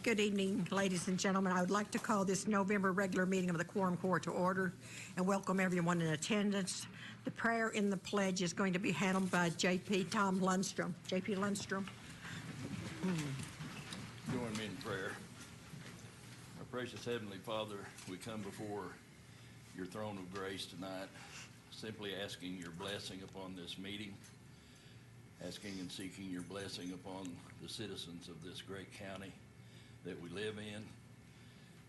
Good evening, ladies and gentlemen. I would like to call this November regular meeting of the Quorum Court to order and welcome everyone in attendance. The prayer in the pledge is going to be handled by Tom Lundstrom. J.P. Lundstrom. Join me in prayer. Our precious Heavenly Father, we come before your throne of grace tonight, simply asking your blessing upon this meeting, asking and seeking your blessing upon the citizens of this great county that we live in,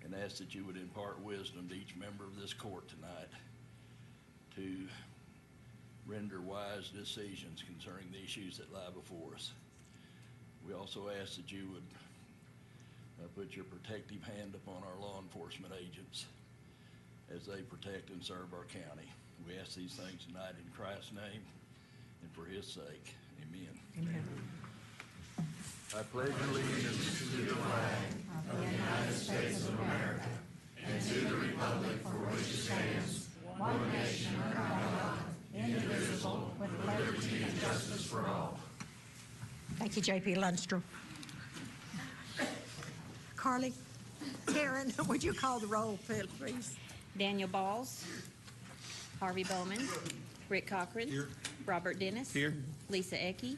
and ask that you would impart wisdom to each member of this court tonight to render wise decisions concerning the issues that lie before us. We also ask that you would put your protective hand upon our law enforcement agents as they protect and serve our county. We ask these things tonight in Christ's name and for his sake. Amen. Amen. I pledge allegiance to the flag of the United States of America and to the republic for which it stands, one nation under God, indivisible, with liberty and justice for all. Thank you, J.P. Lundstrom. Carly, Karen, would you call the roll, please? Daniel Balls, Harvey Bowman, Rick Cochran, Here. Robert Dennis, Here. Lisa Ecke,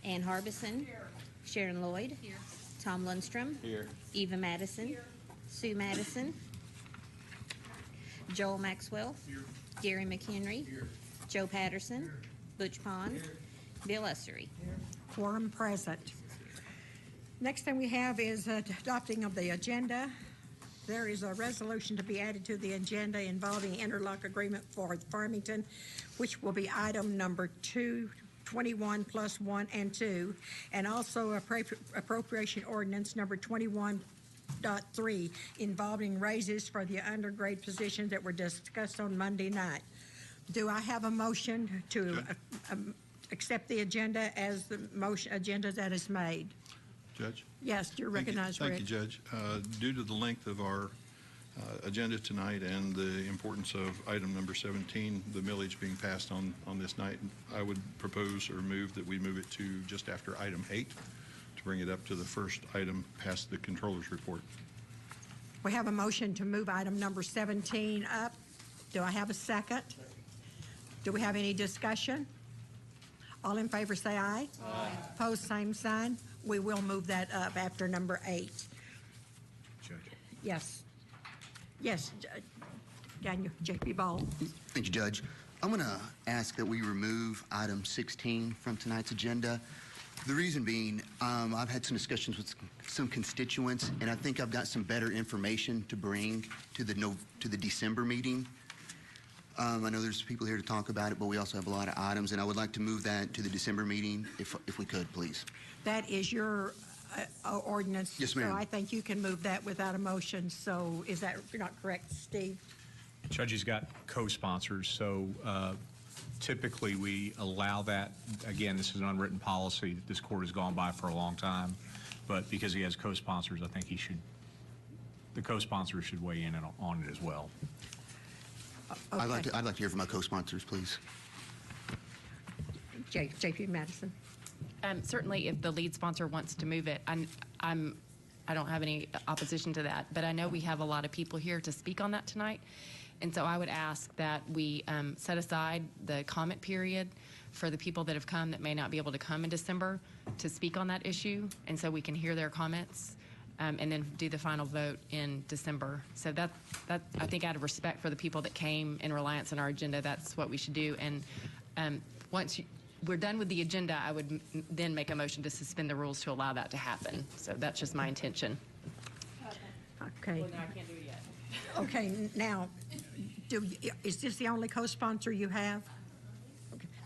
Ann Harbison, here. Sharon Lloyd, here. Tom Lundstrom, here. Eva Madison, here. Sue Madison, Joel Maxwell, here. Gary McHenry, here. Joe Patterson, here. Butch Pond, here. Bill Ussery. Here. Quorum present. Next thing we have is adopting of the agenda. There is a resolution to be added to the agenda involving interlock agreement for Farmington, which will be item number 221 plus 1 and 2, and also appropriation ordinance number 21.3 involving raises for the undergrade positions that were discussed on Monday night. Do I have a motion to accept the agenda as the motion agenda that is made? Judge? Yes, you're recognized, Rick. Thank you, Judge. Due to the length of our agenda tonight and the importance of item number 17, the millage being passed on this night, I would propose or move that we move it to just after item 8 to bring it up to the first item past the controller's report. We have a motion to move item number 17 up. Do I have a second? Do we have any discussion? All in favor say aye. Aye. Opposed, same sign. We will move that up after number 8. Judge. Yes. Yes, Daniel, J.P. Ball. Thank you, Judge. I'm going to ask that we remove item 16 from tonight's agenda. The reason being, I've had some discussions with some constituents, and I think I've got some better information to bring to the December meeting. I know there's people here to talk about it, but we also have a lot of items, and I would like to move that to the December meeting, if we could, please. That is your ordinance. Yes, ma'am. So I think you can move that without a motion. So is that not correct, Steve? Judge, he's got co-sponsors, so typically we allow that. Again, this is an unwritten policy that this court has gone by for a long time, but because he has co-sponsors, I think the co-sponsors should weigh in on it as well. Okay. I'd like to hear from my co-sponsors, please. J.P. Madison. Certainly, if the lead sponsor wants to move it, I don't have any opposition to that. But I know we have a lot of people here to speak on that tonight, and so I would ask that we set aside the comment period for the people that have come that may not be able to come in December to speak on that issue, and so we can hear their comments. And then do the final vote in December. So that I think out of respect for the people that came in reliance on our agenda, that's what we should do. And once we're done with the agenda, I would then make a motion to suspend the rules to allow that to happen. So that's just my intention. Okay. Well, no, I can't do it yet. Okay, now, is this the only co-sponsor you have?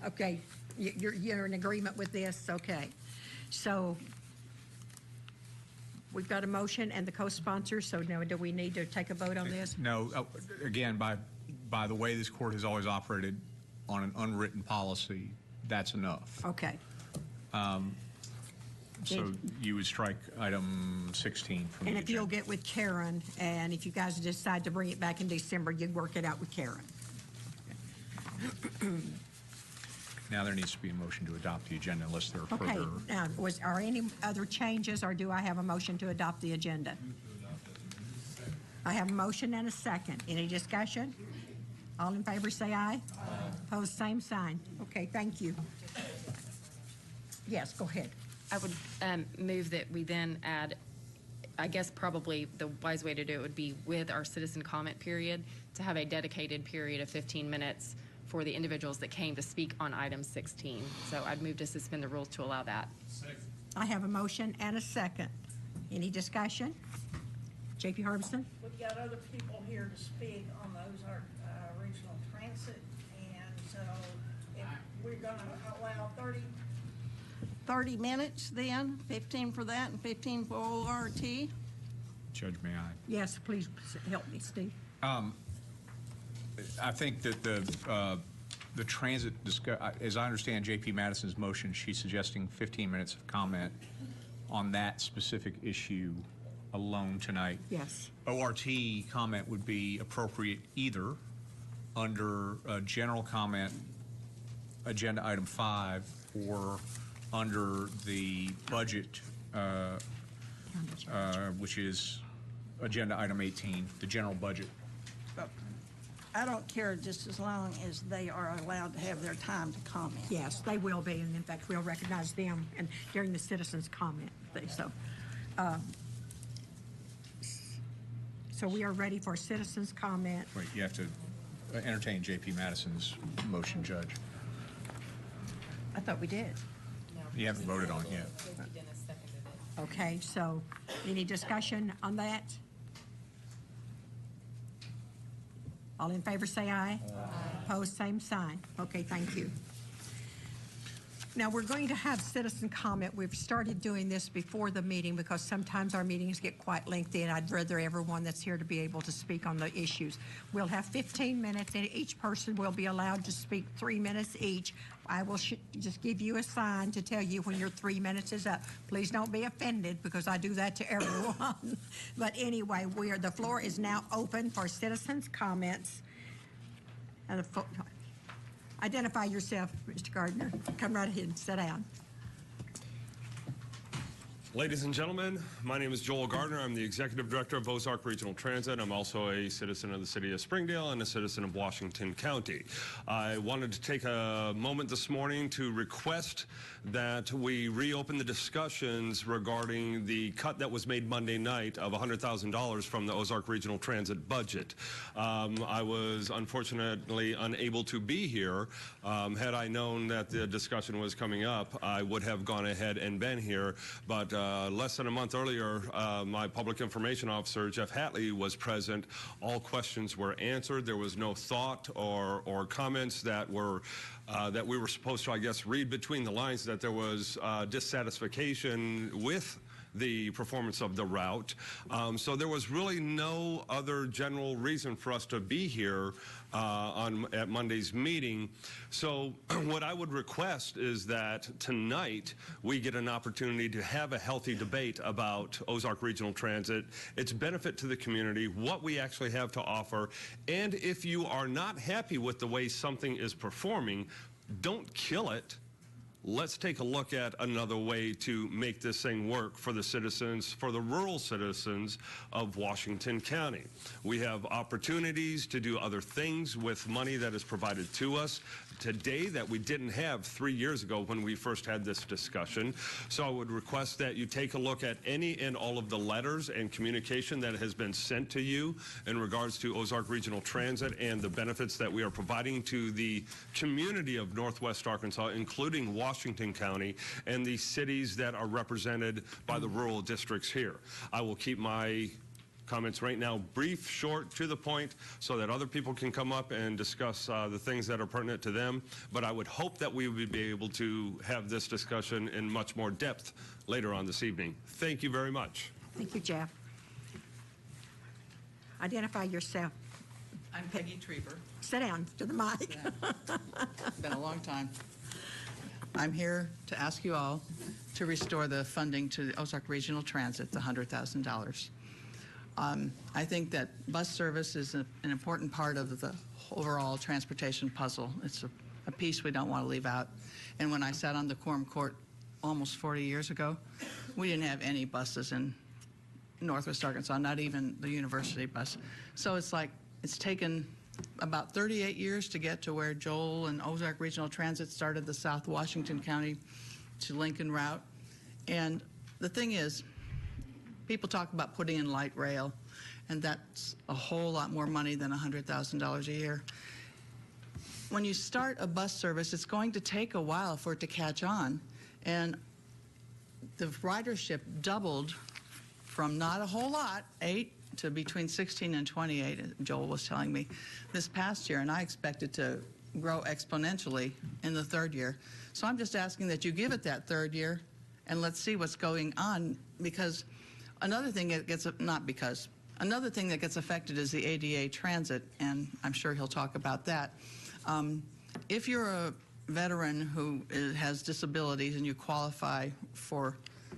Okay, you're in agreement with this? Okay. So we've got a motion and the co-sponsor, so now do we need to take a vote on this? No, again, by the way this court has always operated on an unwritten policy, that's enough. Okay. So you would strike item 16 from the And if agenda. you'll get with Karen, and if you guys decide to bring it back in December, you work it out with Karen. Now there needs to be a motion to adopt the agenda unless there are Okay, further. now, are any other changes, or do I have a motion to adopt the agenda? I have a motion and a second. Any discussion? All in favor, say aye. Aye. Opposed, same sign. Okay, thank you. Yes, go ahead. I would move that we then add, I guess probably the wise way to do it would be with our citizen comment period, to have a dedicated period of 15 minutes for the individuals that came to speak on item 16. So I'd move to suspend the rules to allow that. I have a motion and a second. Any discussion? J.P. Harbison? We've got other people here to speak on the Ozark Regional Transit, and so if we're gonna allow 30 minutes then, 15 for that and 15 for ORT. Judge, may I? Yes, please help me, Steve. I think that the transit, as I understand J.P. Madison's motion, she's suggesting 15 minutes of comment on that specific issue alone tonight. Yes. ORT comment would be appropriate either under general comment, agenda item 5, or under the budget, which is agenda item 18, the general budget. I don't care just as long as they are allowed to have their time to comment. Yes, they will be, and in fact, we'll recognize them and during the citizens' comment. So we are ready for citizens' comment. Wait, you have to entertain J.P. Madison's motion, Judge. I thought we did. You haven't voted on it yet. Okay, so any discussion on that? All in favor say aye. Aye. Opposed, same sign. Okay, thank you. Now, we're going to have citizen comment. We've started doing this before the meeting because sometimes our meetings get quite lengthy, and I'd rather everyone that's here to be able to speak on the issues. We'll have 15 minutes, and each person will be allowed to speak 3 minutes each. I will just give you a sign to tell you when your 3 minutes is up. Please don't be offended because I do that to everyone. But anyway, the floor is now open for citizens' comments. And identify yourself, Mr. Gardner. Come right ahead and sit down. Ladies and gentlemen, my name is Joel Gardner. I'm the Executive Director of Ozark Regional Transit. I'm also a citizen of the City of Springdale and a citizen of Washington County. I wanted to take a moment this morning to request that we reopen the discussions regarding the cut that was made Monday night of $100,000 from the Ozark Regional Transit budget. I was unfortunately unable to be here. Had I known that the discussion was coming up, I would have gone ahead and been here, but less than a month earlier, my public information officer, Jeff Hatley, was present. All questions were answered. There was no thought or comments that we were supposed to, I guess, read between the lines that there was dissatisfaction with the performance of the route. So there was really no other general reason for us to be here at Monday's meeting. So what I would request is that tonight we get an opportunity to have a healthy debate about Ozark Regional Transit, its benefit to the community, what we actually have to offer, and if you are not happy with the way something is performing, don't kill it. Let's take a look at another way to make this thing work for the citizens, for the rural citizens of Washington County. We have opportunities to do other things with money that is provided to us today that we didn't have 3 years ago when we first had this discussion. So I would request that you take a look at any and all of the letters and communication that has been sent to you in regards to Ozark Regional Transit and the benefits that we are providing to the community of Northwest Arkansas, including Washington County and the cities that are represented by the rural districts here. I will keep my comments right now brief, short, to the point, so that other people can come up and discuss the things that are pertinent to them. But I would hope that we would be able to have this discussion in much more depth later on this evening. Thank you very much. Thank you, Jeff. Identify yourself. I'm Peggy Trieber. Sit down to the mic. It's been a long time. I'm here to ask you all to restore the funding to the Ozark Regional Transit, the $100,000. I think that bus service is an important part of the overall transportation puzzle. It's a a piece we don't want to leave out. And when I sat on the Quorum Court almost 40 years ago, we didn't have any buses in Northwest Arkansas, not even the university bus. So it's like, it's taken about 38 years to get to where Joel and Ozark Regional Transit started the South Washington County to Lincoln route. And the thing is, people talk about putting in light rail, and that's a whole lot more money than $100,000 a year. When you start a bus service, it's going to take a while for it to catch on. And the ridership doubled from not a whole lot, 8 to between 16 and 28, Joel was telling me, this past year. And I expect it to grow exponentially in the third year. So I'm just asking that you give it that third year and let's see what's going on, because another thing that gets, another thing that gets affected is the ADA transit, and I'm sure he'll talk about that. If you're a veteran who has disabilities and you qualify for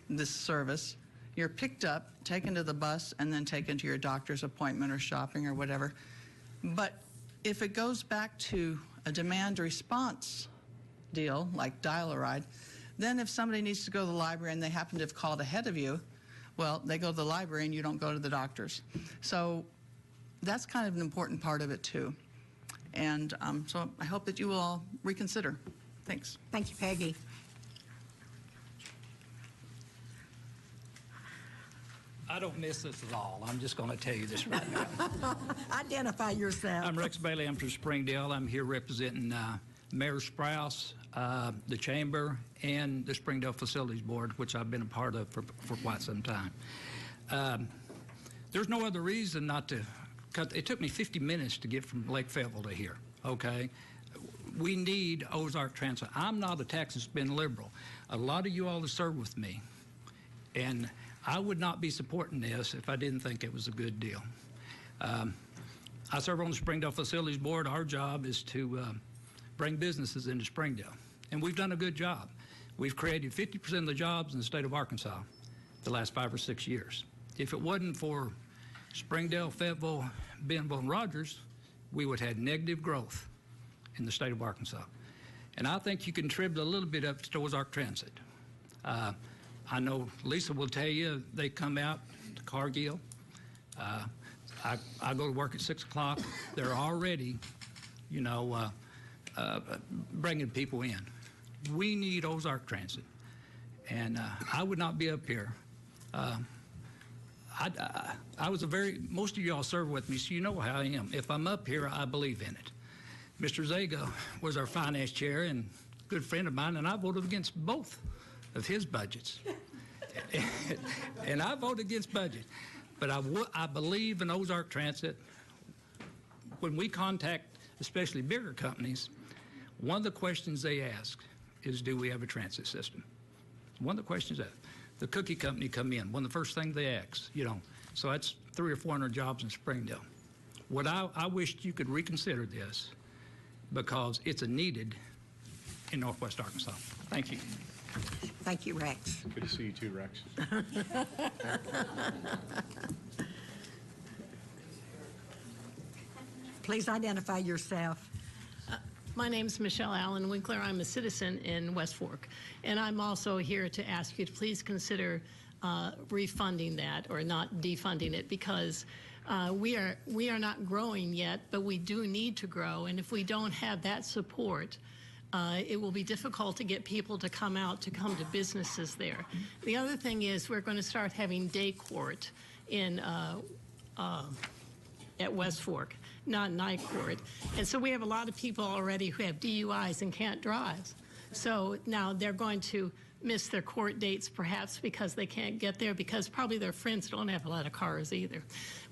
this service, you're picked up, taken to the bus, and then taken to your doctor's appointment or shopping or whatever. But if it goes back to a demand response deal, like dial-a-ride, then if somebody needs to go to the library and they happen to have called ahead of you, well, they go to the library and you don't go to the doctor's. So that's kind of an important part of it, too. And so I hope that you will all reconsider. Thanks. Thank you, Peggy. I don't miss this at all. I'm just going to tell you this right now. Identify yourself. I'm Rex Bailey. I'm from Springdale. I'm here representing Mayor Sprouse, the Chamber, and the Springdale Facilities Board, which I've been a part of for quite some time. There's no other reason not to cut. It took me 50 minutes to get from Lake Fayetteville to here, okay? We need Ozark Transit. I'm not a tax and spend liberal. A lot of you all have served with me, and I would not be supporting this if I didn't think it was a good deal. I serve on the Springdale Facilities Board. Our job is to bring businesses into Springdale, and we've done a good job. We've created 50% of the jobs in the state of Arkansas the last 5 or 6 years. If it wasn't for Springdale, Fayetteville, Bentonville, and Rogers, we would have had negative growth in the state of Arkansas. And I think you contribute a little bit up to Ozark Transit. I know Lisa will tell you they come out to Cargill. I go to work at 6 o'clock. They're already, bringing people in. We need Ozark Transit. And I would not be up here. I was most of y'all served with me, so you know how I am. If I'm up here, I believe in it. Mr. Zaga was our finance chair and a good friend of mine, and I voted against both of his budgets. And I voted against budget. But I believe in Ozark Transit. When we contact, especially bigger companies, one of the questions they ask is, do we have a transit system? One of the questions that the cookie company come in, one of the first things they ask, So that's 300 or 400 jobs in Springdale. What I wished you could reconsider this, because it's a needed in Northwest Arkansas. Thank you. Thank you, Rex. Good to see you too, Rex. Please identify yourself. My name is Michelle Allen Winkler. I'm a citizen in West Fork, and I'm also here to ask you to please consider refunding that or not defunding it, because we are not growing yet, but we do need to grow, and if we don't have that support, it will be difficult to get people to come out to come to businesses there. The other thing is we're going to start having day court in at West Fork, not night court. And so we have a lot of people already who have DUIs and can't drive. So now they're going to miss their court dates perhaps because they can't get there, because probably their friends don't have a lot of cars either.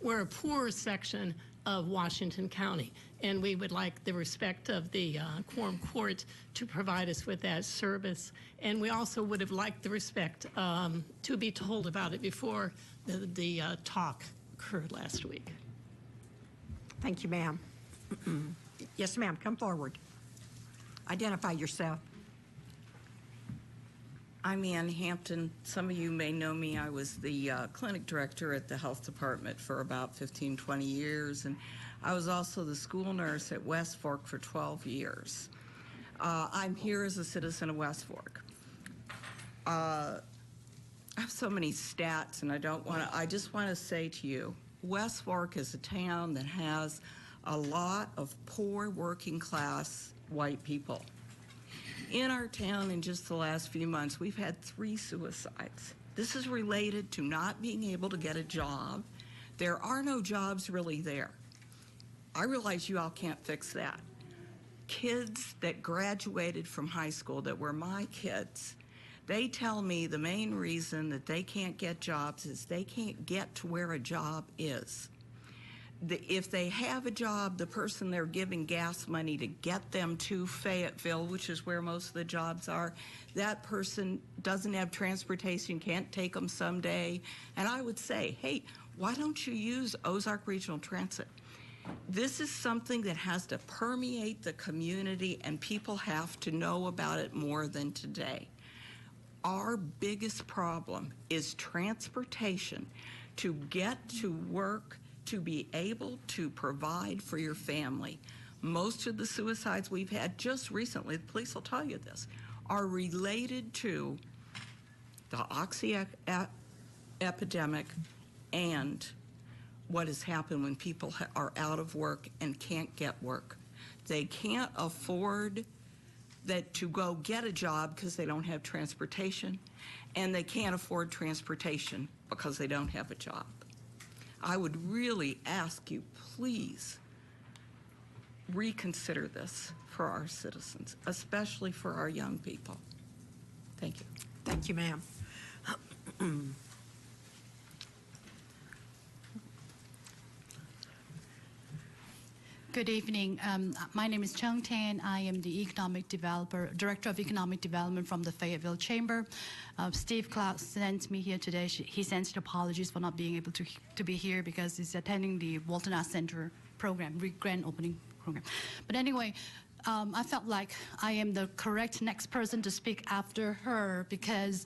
We're a poor section of Washington County, and we would like the respect of the Quorum Court to provide us with that service. And we also would have liked the respect to be told about it before the talk occurred last week. Thank you, ma'am. Yes, ma'am, come forward. Identify yourself. I'm Ann Hampton. Some of you may know me. I was the clinic director at the health department for about 15, 20 years, and I was also the school nurse at West Fork for 12 years. I'm here as a citizen of West Fork. I have so many stats, and I just want to say to you, West Fork is a town that has a lot of poor working class white people. In our town, in just the last few months, we've had 3 suicides. This is related to not being able to get a job. There are no jobs really there. I realize you all can't fix that. Kids that graduated from high school that were my kids, they tell me the main reason that they can't get jobs is they can't get to where a job is. If they have a job, the person they're giving gas money to get them to Fayetteville, which is where most of the jobs are, that person doesn't have transportation, can't take them someday. And I would say, hey, why don't you use Ozark Regional Transit? This is something that has to permeate the community, and people have to know about it more than today. Our biggest problem is transportation to get to work, to be able to provide for your family. Most of the suicides we've had just recently, the police will tell you this, are related to the oxy epidemic and what has happened when people are out of work and can't get work. They can't afford to go get a job because they don't have transportation, and they can't afford transportation because they don't have a job. I would really ask you, please reconsider this for our citizens, especially for our young people. Thank you. Thank you, ma'am. Good evening. My name is Chung Tan. I am the Director of Economic Development from the Fayetteville Chamber. Steve Clark sent me here today. He sends apologies for not being able to be here because he's attending the Walton Arts Center program, grand opening program. But anyway, I felt like I am the correct next person to speak after her because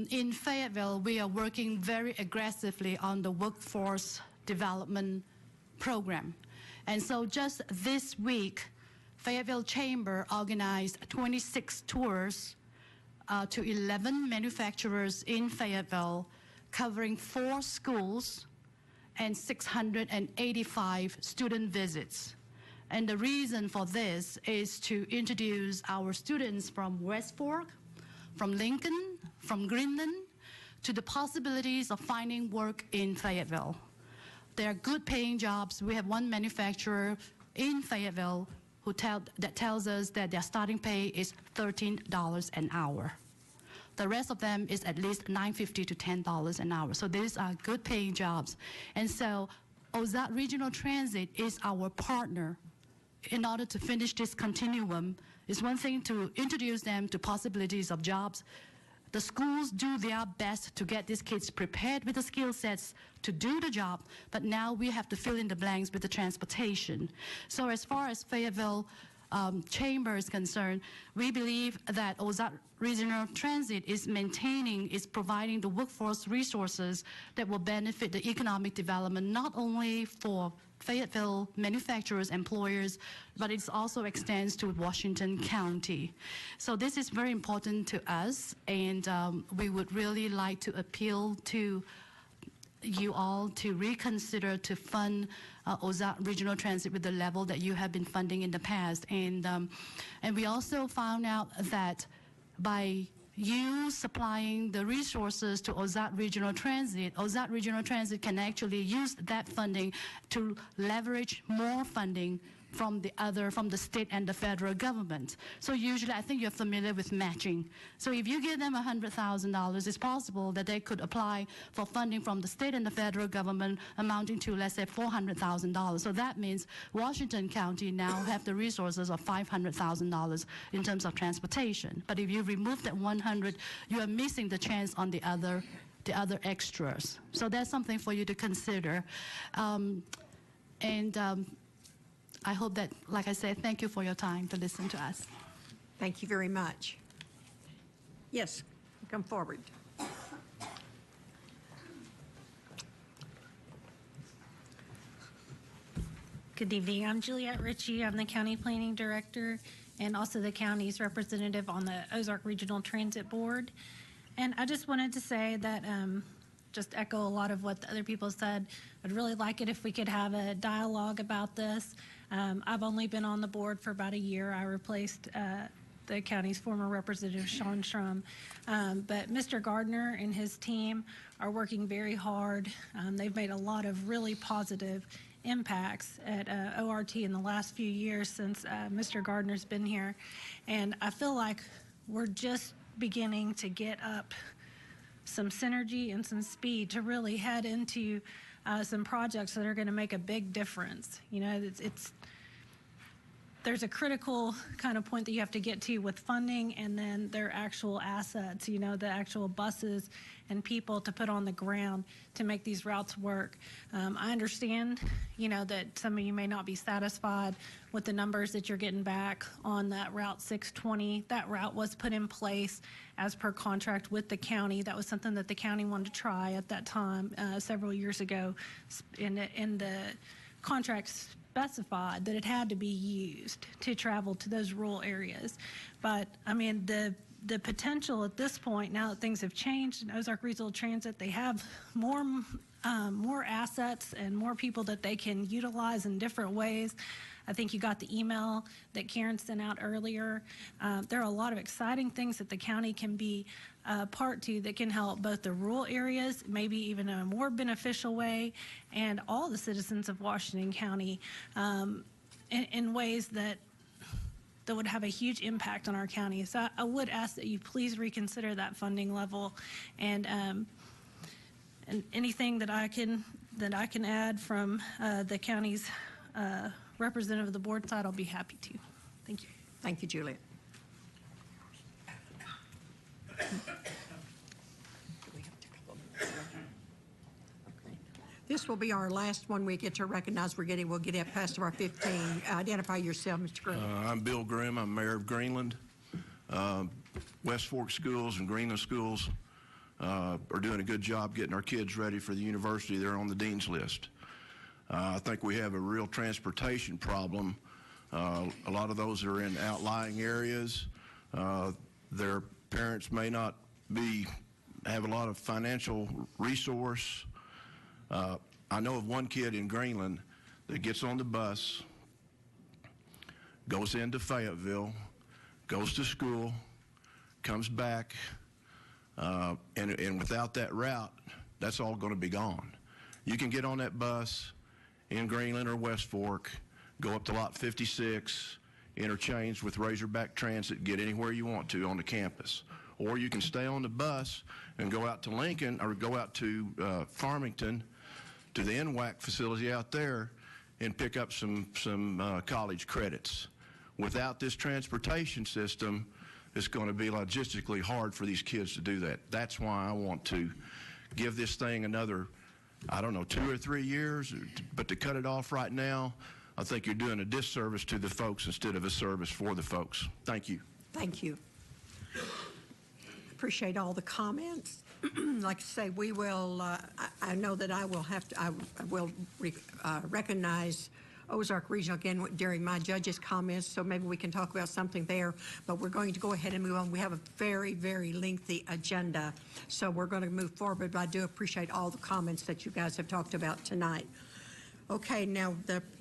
in Fayetteville, we are working very aggressively on the workforce development program. And so just this week, Fayetteville Chamber organized 26 tours to 11 manufacturers in Fayetteville, covering 4 schools and 685 student visits. And the reason for this is to introduce our students from West Fork, from Lincoln, from Greenland, to the possibilities of finding work in Fayetteville. They are good paying jobs. We have one manufacturer in Fayetteville that tells us that their starting pay is $13 an hour. The rest of them is at least $9.50 to $10 an hour. So these are good paying jobs. And so Ozark Regional Transit is our partner in order to finish this continuum. It's one thing to introduce them to possibilities of jobs. The schools do their best to get these kids prepared with the skill sets to do the job, but now we have to fill in the blanks with the transportation. So as far as Fayetteville Chamber is concerned, we believe that Ozark Regional Transit is providing the workforce resources that will benefit the economic development, not only for Fayetteville manufacturers, employers, but it also extends to Washington County. So this is very important to us, and we would really like to appeal to you all to reconsider to fund Ozark Regional Transit with the level that you have been funding in the past. And we also found out that by you supplying the resources to Ozark Regional Transit can actually use that funding to leverage more funding from the state and the federal government. So usually, I think you're familiar with matching. So if you give them $100,000, it's possible that they could apply for funding from the state and the federal government amounting to, let's say, $400,000. So that means Washington County now have the resources of $500,000 in terms of transportation. But if you remove that 100, you are missing the chance on the other extras. So that's something for you to consider. I hope that, like I said, thank you for your time to listen to us. Thank you very much. Yes, come forward. Good evening. I'm Juliette Ritchie. I'm the County Planning Director. and also the county's representative on the Ozark Regional Transit Board. And I just wanted to say that, just echo a lot of what the other people said. I'd really like it if we could have a dialogue about this. I've only been on the board for about a year. I replaced the county's former representative, Sean Shrum. But Mr. Gardner and his team are working very hard. They've made a lot of really positive impacts at ORT in the last few years since Mr. Gardner's been here. And I feel like we're just beginning to get up some synergy and some speed to really head into some projects that are going to make a big difference. You know, there's a critical kind of point that you have to get to with funding and then their actual assets, you know, the actual buses and people to put on the ground to make these routes work. I understand, you know, that some of you may not be satisfied with the numbers that you're getting back on that Route 620. That route was put in place as per contract with the county. That was something that the county wanted to try at that time several years ago. In the contract specified that it had to be used to travel to those rural areas. But I mean, the potential at this point, now that things have changed in Ozark Regional Transit, they have more assets and more people that they can utilize in different ways. I think you got the email that Karen sent out earlier. There are a lot of exciting things that the county can be part to that can help both the rural areas, maybe even in a more beneficial way, and all the citizens of Washington County in ways that would have a huge impact on our county. So I would ask that you please reconsider that funding level, and anything that I can add from the county's representative of the board side, I'll be happy to. Thank you. Thank you, Juliet. This will be our last one we get to recognize. We'll get it past our 15. Identify yourself, Mr. Grimm. I'm Bill Grimm. I'm mayor of Greenland. West Fork schools and Greenland schools are doing a good job getting our kids ready for the university. They're on the dean's list. I think we have a real transportation problem. A lot of those are in outlying areas. Their parents may not have a lot of financial resource. I know of one kid in Greenland that gets on the bus, goes into Fayetteville, goes to school, comes back, and without that route, that's all going to be gone. You can get on that bus in Greenland or West Fork, go up to Lot 56, interchange with Razorback Transit, get anywhere you want to on the campus. Or you can stay on the bus and go out to Lincoln or go out to Farmington to the NWAC facility out there and pick up some college credits. Without this transportation system, it's going to be logistically hard for these kids to do that. That's why I want to give this thing another, I don't know, 2 or 3 years, but to cut it off right now, I think you're doing a disservice to the folks instead of a service for the folks. Thank you. Thank you. Appreciate all the comments. Like I say, we will, I know that I will recognize Ozark Regional again during my judge's comments, so maybe we can talk about something there, but we're going to go ahead and move on. We have a very, very lengthy agenda, so we're going to move forward, but I do appreciate all the comments that you guys have talked about tonight. Okay, now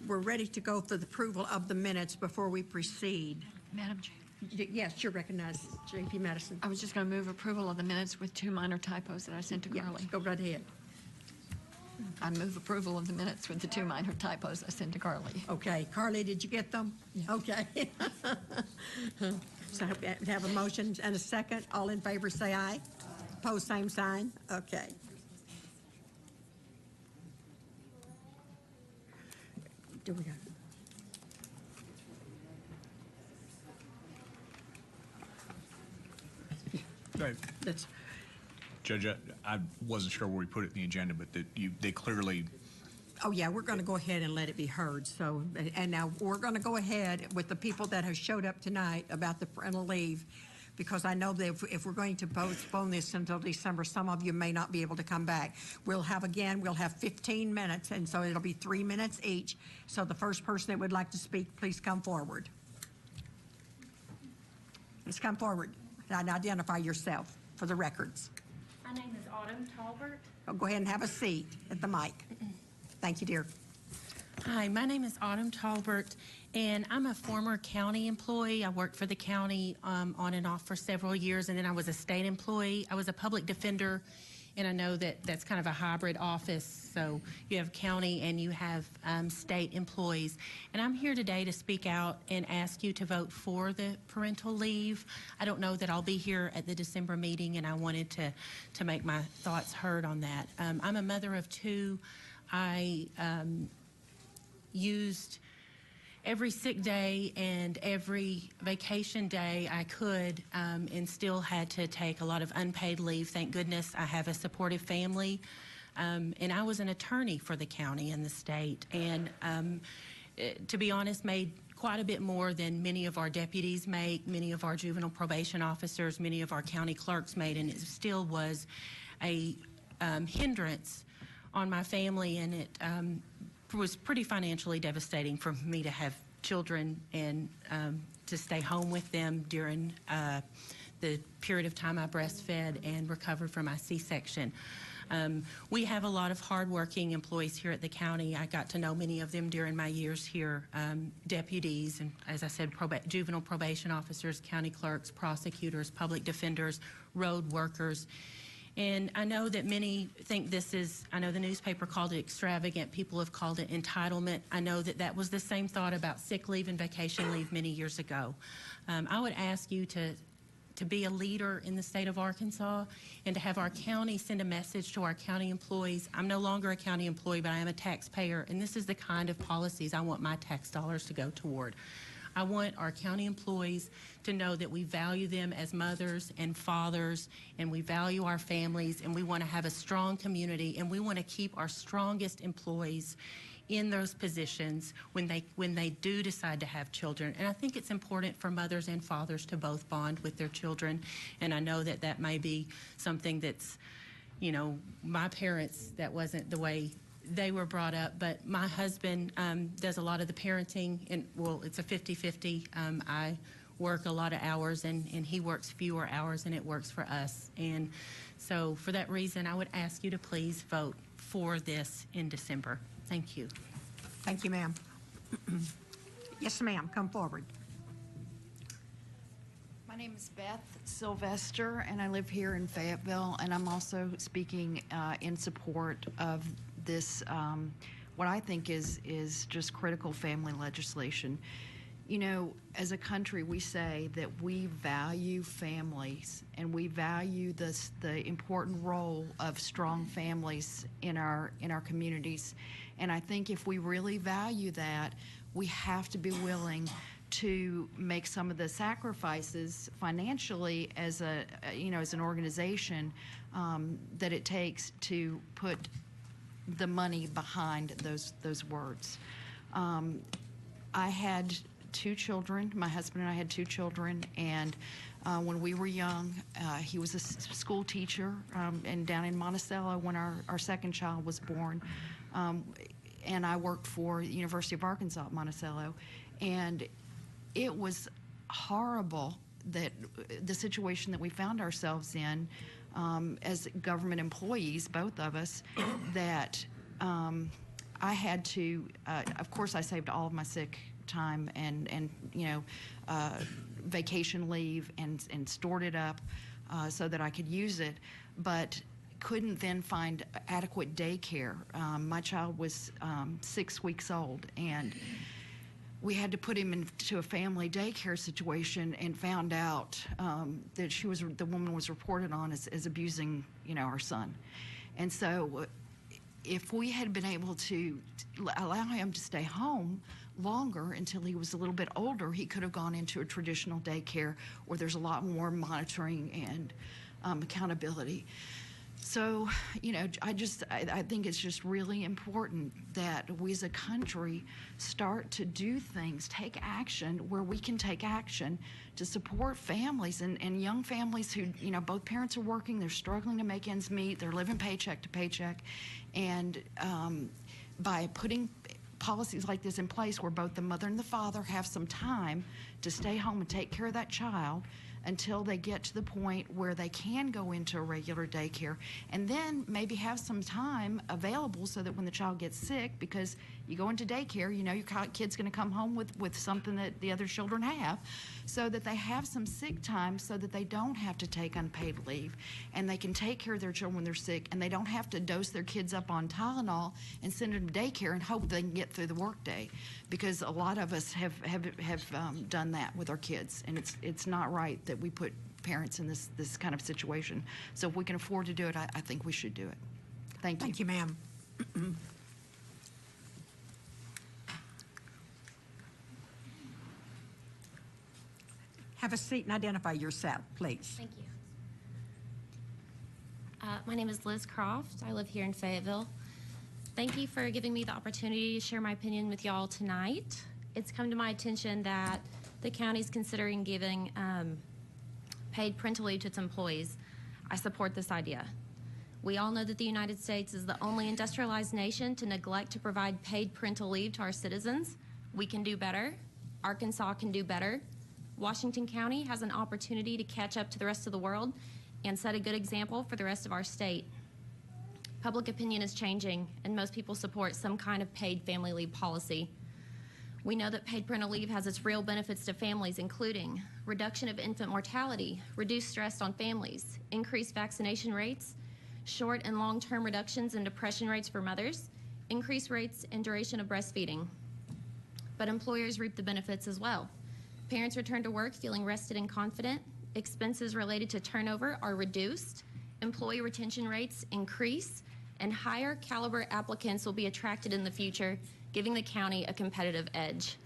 we're ready to go for the approval of the minutes before we proceed. Madam Chair. Yes, you're recognized, J.P. Madison. I was just going to move approval of the minutes with 2 minor typos that I sent to Gurley. Go right ahead. I move approval of the minutes with the 2 minor typos I sent to Gurley. Okay, Carly, did you get them? Yeah. Okay. So I have a motion and a second. All in favor say aye. Opposed, same sign. Okay. Do we got it? That's, Judge, I wasn't sure where we put it in the agenda, but they clearly. oh yeah, we're going to go ahead and let it be heard. So, and now we're going to go ahead with the people that have showed up tonight about the parental leave, because I know that if we're going to postpone this until December, some of you may not be able to come back. We'll have 15 minutes, and so it'll be 3 minutes each. So the first person that would like to speak, please come forward. Just come forward and identify yourself for the records. My name is Autumn Talbert. Go ahead and have a seat at the mic. Thank you, dear. Hi, my name is Autumn Talbert, and I'm a former county employee. I worked for the county on and off for several years, and then I was a state employee. I was a public defender, and I know that that's kind of a hybrid office. So you have county and you have state employees. And I'm here today to speak out and ask you to vote for the parental leave. I don't know that I'll be here at the December meeting, and I wanted to make my thoughts heard on that. I'm a mother of two. I used every sick day and every vacation day I could, and still had to take a lot of unpaid leave. Thank goodness I have a supportive family. And I was an attorney for the county and the state, and to be honest, made quite a bit more than many of our deputies make, many of our juvenile probation officers, many of our county clerks made, and it still was a hindrance on my family, and it was pretty financially devastating for me to have children and to stay home with them during the period of time I breastfed and recovered from my C-section. We have a lot of hardworking employees here at the county. I got to know many of them during my years here, deputies, and as I said, juvenile probation officers, county clerks, prosecutors, public defenders, road workers. And I know that many think this is, I know the newspaper called it extravagant. People have called it entitlement. I know that that was the same thought about sick leave and vacation leave many years ago. I would ask you to be a leader in the state of Arkansas and to have our county send a message to our county employees. I'm no longer a county employee, but I am a taxpayer, and this is the kind of policies I want my tax dollars to go toward. I want our county employees to know that we value them as mothers and fathers, and we value our families, and we want to have a strong community, and we want to keep our strongest employees in those positions when they do decide to have children. And I think it's important for mothers and fathers to both bond with their children, and I know that that may be something that's, you know, my parents, that wasn't the way they were brought up, but my husband does a lot of the parenting, and well, it's a 50-50. I work a lot of hours, and he works fewer hours, and it works for us. And so for that reason, I would ask you to please vote for this in December. Thank you. Thank you, ma'am. Yes, ma'am, come forward. My name is Beth Sylvester, and I live here in Fayetteville, and I'm also speaking in support of this, what I think is just critical family legislation. You know, as a country, we say that we value families, and we value the important role of strong families in our communities. And I think if we really value that, we have to be willing to make some of the sacrifices financially as as an organization that it takes to put the money behind those words. I had two children. My husband and I had two children, and when we were young, he was a school teacher, and down in Monticello when our second child was born. And I worked for the University of Arkansas at Monticello, and it was horrible that the situation that we found ourselves in as government employees, both of us, that I had to, of course I saved all of my sick time and vacation leave and stored it up so that I could use it, but couldn't then find adequate daycare. My child was 6 weeks old, and we had to put him into a family daycare situation, and found out that the woman was reported on as abusing, our son. And so if we had been able to allow him to stay home longer until he was a little bit older, he could have gone into a traditional daycare where there's a lot more monitoring and accountability. So, I think it's just really important that we as a country start to do things, take action where we can take action to support families and young families who, both parents are working, they're struggling to make ends meet, they're living paycheck to paycheck. And by putting policies like this in place where both the mother and the father have some time to stay home and take care of that child until they get to the point where they can go into a regular daycare, and then maybe have some time available so that when the child gets sick, because you go into daycare, you know your kid's going to come home with something that the other children have, so that they have some sick time so that they don't have to take unpaid leave, and they can take care of their children when they're sick, and they don't have to dose their kids up on Tylenol and send them to daycare and hope they can get through the workday, because a lot of us have done that with our kids, and it's not right that we put parents in this kind of situation. So if we can afford to do it, I think we should do it. Thank you. Thank you, ma'am. Have a seat and identify yourself, please. Thank you. My name is Liz Croft. I live here in Fayetteville. Thank you for giving me the opportunity to share my opinion with y'all tonight. It's come to my attention that the county is considering giving paid parental leave to its employees. I support this idea. We all know that the United States is the only industrialized nation to neglect to provide paid parental leave to our citizens. We can do better. Arkansas can do better. Washington County has an opportunity to catch up to the rest of the world and set a good example for the rest of our state. Public opinion is changing, and most people support some kind of paid family leave policy. We know that paid parental leave has its real benefits to families, including reduction of infant mortality, reduced stress on families, increased vaccination rates, short and long-term reductions in depression rates for mothers, increased rates and duration of breastfeeding. But employers reap the benefits as well. Parents return to work feeling rested and confident. Expenses related to turnover are reduced. Employee retention rates increase, and higher caliber applicants will be attracted in the future, giving the county a competitive edge.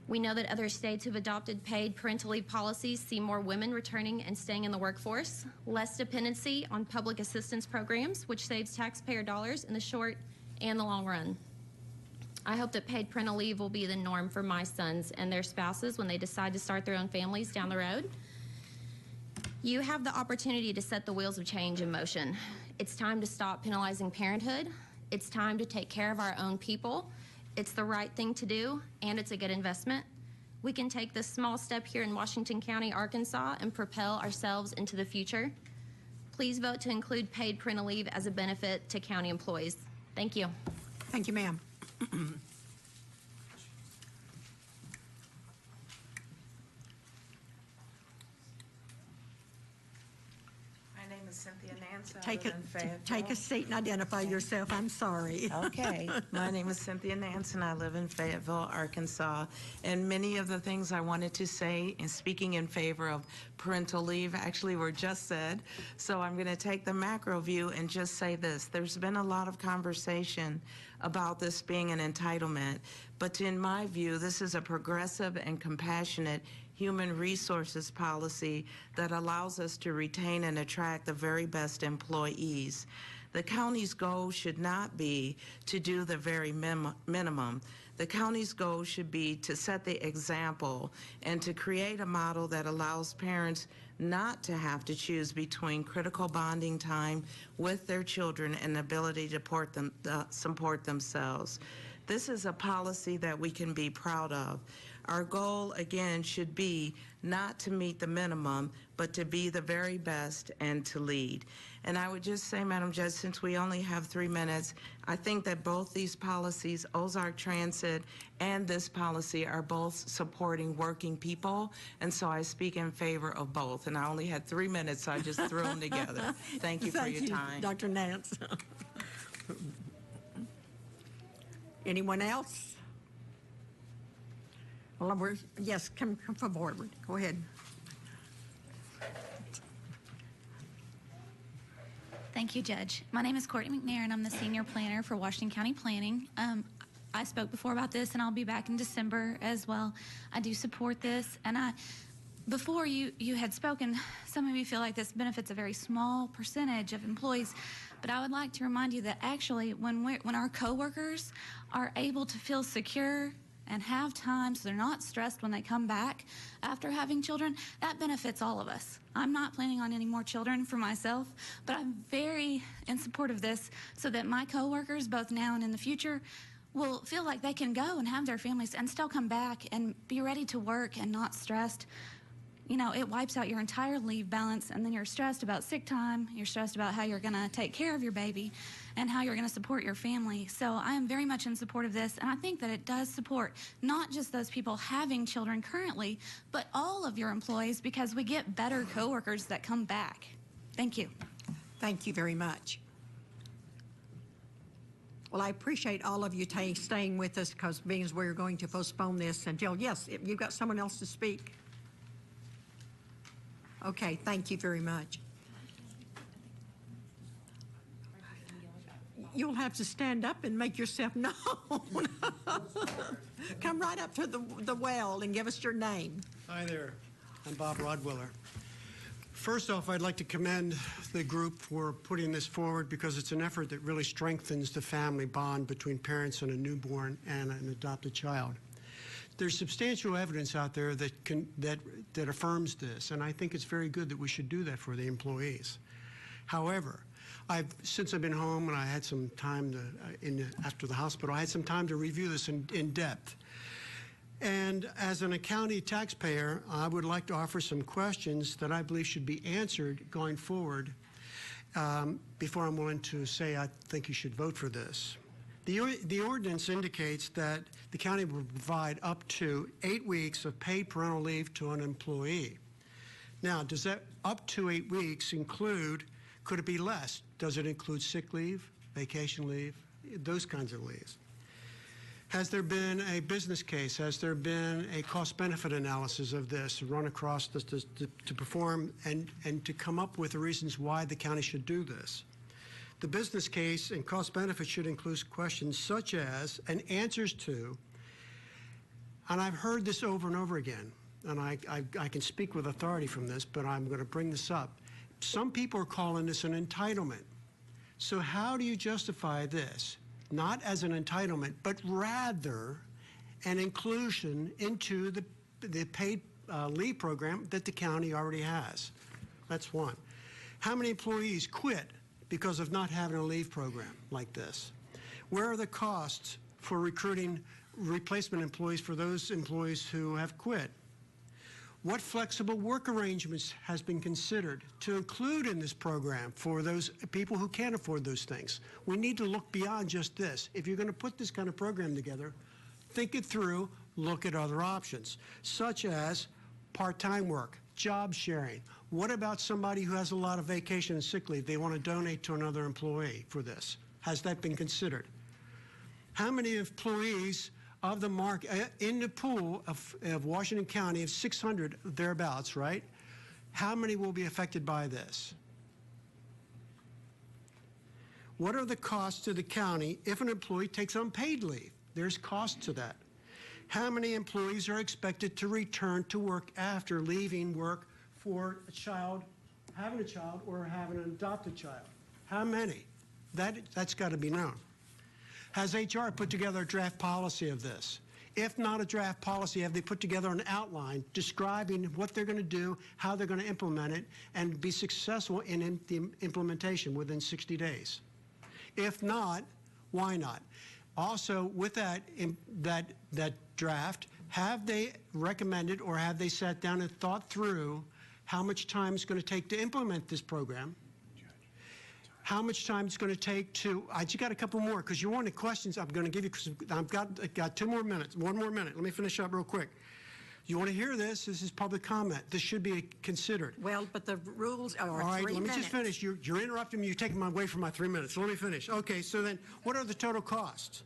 We know that other states who've adopted paid parental leave policies see more women returning and staying in the workforce, less dependency on public assistance programs, which saves taxpayer dollars in the short and the long run. I hope that paid parental leave will be the norm for my sons and their spouses when they decide to start their own families down the road. You have the opportunity to set the wheels of change in motion. It's time to stop penalizing parenthood. It's time to take care of our own people. It's the right thing to do, and it's a good investment. We can take this small step here in Washington County, Arkansas, and propel ourselves into the future. Please vote to include paid parental leave as a benefit to county employees. Thank you. Thank you, ma'am. My name is Cynthia Nance. I live in Fayetteville. Take a seat and identify yourself. I'm sorry. Okay. My name is Cynthia Nance, and I live in Fayetteville, Arkansas. And many of the things I wanted to say in speaking in favor of parental leave actually were just said. So I'm going to take the macro view and just say this. There's been a lot of conversation about this being an entitlement, but in my view, this is a progressive and compassionate human resources policy that allows us to retain and attract the very best employees. The county's goal should not be to do the very minimum. The county's goal should be to set the example and to create a model that allows parents not to have to choose between critical bonding time with their children and the ability to support themselves. This is a policy that we can be proud of. Our goal, again, should be not to meet the minimum, but to be the very best and to lead. And I would just say, Madam Judge, since we only have 3 minutes, I think that both these policies, Ozark Transit and this policy, are both supporting working people, and so I speak in favor of both. And I only had 3 minutes, so I just threw them together. Thank you for your time. Dr. Nance. Anyone else? Well, yes, come forward. Go ahead. Thank you, Judge. My name is Courtney McNair, and I'm the Senior Planner for Washington County Planning. I spoke before about this, and I'll be back in December as well. I do support this, and before you had spoken, some of you feel like this benefits a very small percentage of employees, but I would like to remind you that actually when our coworkers are able to feel secure and have time so they're not stressed when they come back after having children, that benefits all of us. I'm not planning on any more children for myself, but I'm very in support of this so that my coworkers, both now and in the future, will feel like they can go and have their families and still come back and be ready to work and not stressed. you know, it wipes out your entire leave balance, and then you're stressed about sick time, you're stressed about how you're going to take care of your baby and how you're going to support your family. So I am very much in support of this, and I think that it does support not just those people having children currently, but all of your employees, because we get better coworkers that come back. Thank you. Thank you very much. Well, I appreciate all of you staying with us, because being as we're going to postpone this until, yes, if you've got someone else to speak. Okay, thank you very much. You'll have to stand up and make yourself known. Come right up to the well and give us your name. Hi there, I'm Bob Rodwiller. First off, I'd like to commend the group for putting this forward, because it's an effort that really strengthens the family bond between parents and a newborn and an adopted child. There's substantial evidence out there that affirms this, and I think it's very good that we should do that for the employees. However, since I've been home and I had some time after the hospital, I had some time to review this in depth. And as an county taxpayer, I would like to offer some questions that I believe should be answered going forward before I'm willing to say I think you should vote for this. The ordinance indicates that the county will provide up to 8 weeks of paid parental leave to an employee. Now, does that up to 8 weeks include, could it be less? Does it include sick leave, vacation leave, those kinds of leaves? Has there been a business case? Has there been a cost-benefit analysis of this run across this to perform and to come up with the reasons why the county should do this? The business case and cost-benefit should include questions such as, and answers to, and I've heard this over and over again, and I can speak with authority from this, but I'm going to bring this up. Some people are calling this an entitlement. So how do you justify this? Not as an entitlement, but rather an inclusion into the paid leave program that the county already has. That's one. How many employees quit because of not having a leave program like this? Where are the costs for recruiting replacement employees for those employees who have quit? What flexible work arrangements has been considered to include in this program for those people who can't afford those things? We need to look beyond just this. If you're going to put this kind of program together, think it through, look at other options, such as part-time work, job sharing. What about somebody who has a lot of vacation and sick leave? They want to donate to another employee for this. Has that been considered? How many employees of the market in the pool of Washington County of 600 thereabouts, right? How many will be affected by this? What are the costs to the county if an employee takes unpaid leave? There's cost to that. How many employees are expected to return to work after leaving work for a child, having a child, or having an adopted child? How many? That's got to be known. Has HR put together a draft policy of this? If not a draft policy, have they put together an outline describing what they're going to do, how they're going to implement it, and be successful in the implementation within 60 days? If not, why not? Also, with that draft, have they recommended or have they sat down and thought through how much time it's going to take to implement this program? How much time it's going to take to, I just got a couple more, because you're one of the questions I'm going to give you, because I've got 2 more minutes, 1 more minute. Let me finish up real quick. You want to hear this? This is public comment. This should be considered. Well, but the rules are 3 minutes. All right, let me just finish. You're interrupting me. You're taking my away from my 3 minutes. So let me finish. Okay, so then what are the total costs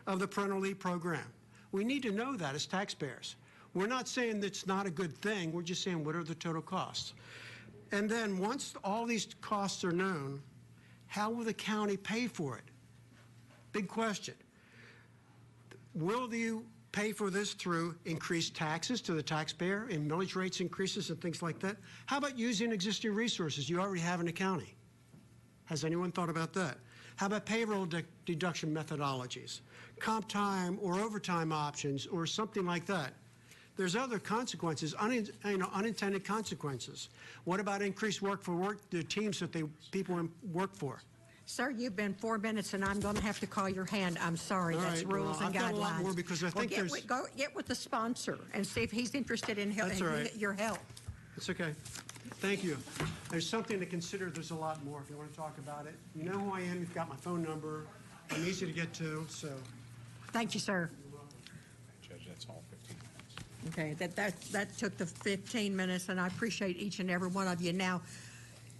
of the parental leave program? We need to know that as taxpayers. We're not saying that's not a good thing. We're just saying what are the total costs? And then once all these costs are known, how will the county pay for it? Big question. Will you pay for this through increased taxes to the taxpayer and millage rates increases and things like that? How about using existing resources you already have in the county? Has anyone thought about that? How about payroll deduction methodologies, comp time or overtime options or something like that? There's other consequences, unintended consequences. What about increased the teams that people work for? Sir, you've been 4 minutes, and I'm going to have to call your hand. I'm sorry. All That's right, rules and I've guidelines. got a lot more because I think get with the sponsor and see if he's interested in That's all right. your help. It's okay. Thank you. There's something to consider. There's a lot more if you want to talk about it. You know who I am. You've got my phone number. I'm easy to get to, so. Thank you, sir. Judge, that's all 15 minutes. Okay, that took the 15 minutes, and I appreciate each and every one of you. Now,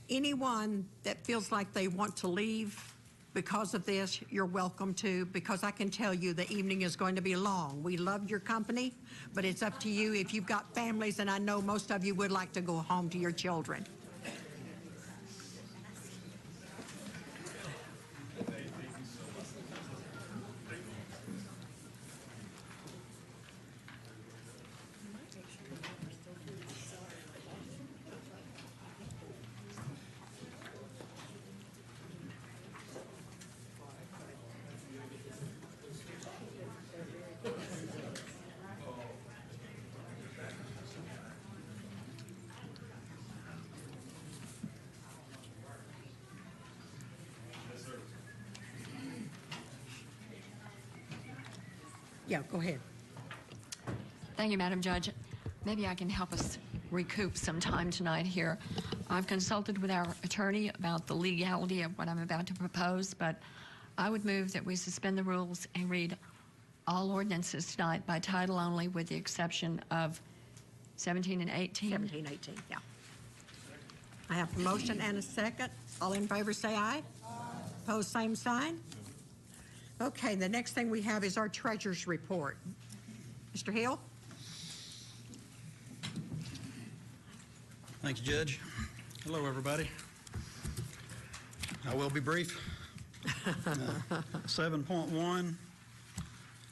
anyone that feels like they want to leave because of this, you're welcome to, because I can tell you the evening is going to be long. We love your company, but it's up to you if you've got families, and I know most of you would like to go home to your children. Yeah, go ahead. Thank you, Madam Judge. Maybe I can help us recoup some time tonight here. I've consulted with our attorney about the legality of what I'm about to propose, but I would move that we suspend the rules and read all ordinances tonight by title only, with the exception of 17 and 18. 17, 18, yeah. I have a motion and a second. All in favor say aye. Aye. Opposed, same sign. Okay, the next thing we have is our treasurer's report. Mr. Hill? Thank you, Judge. Hello, everybody. I will be brief. 7.1,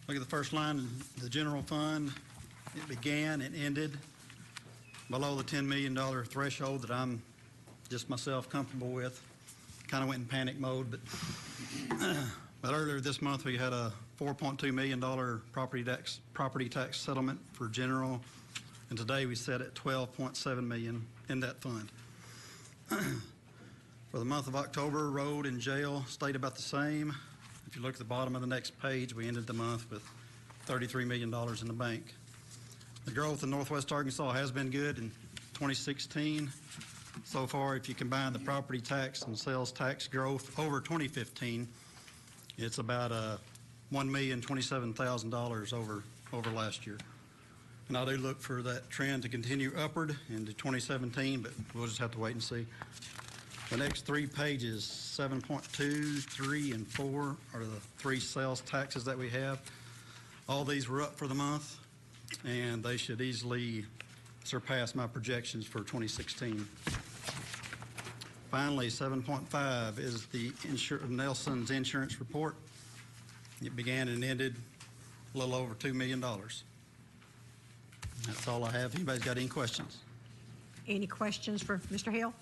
look at the first line, the general fund. It began and ended below the $10 million threshold that I'm just myself comfortable with. Kind of went in panic mode, but earlier this month we had a $4.2 million property tax settlement for general, and today we set at $12.7 million in that fund. For the month of October, road and jail stayed about the same. If you look at the bottom of the next page, we ended the month with $33 million in the bank. The growth in Northwest Arkansas has been good in 2016. So far, if you combine the property tax and sales tax growth over 2015, it's about $1,027,000 over last year. And I do look for that trend to continue upward into 2017, but we'll just have to wait and see. The next three pages, 7.2, 3, and 4, are the three sales taxes that we have. All these were up for the month, and they should easily surpass my projections for 2016. Finally, 7.5 is the Nelson's insurance report. It began and ended a little over $2 million. That's all I have. Anybody's got any questions? Any questions for Mr. Hill?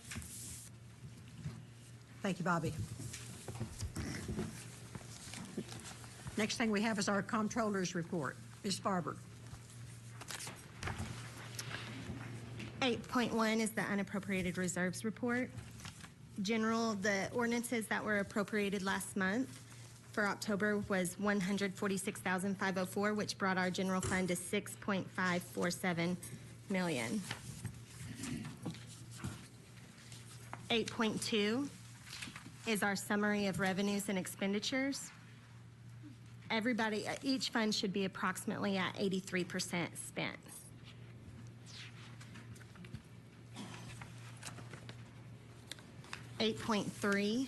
Thank you, Bobby. Next thing we have is our comptroller's report. Ms. Barber. 8.1 is the unappropriated reserves report. General, the ordinances that were appropriated last month for October was $146,504, which brought our general fund to $6.547 million. 8.2 is our summary of revenues and expenditures. Each fund should be approximately at 83% spent. $8.3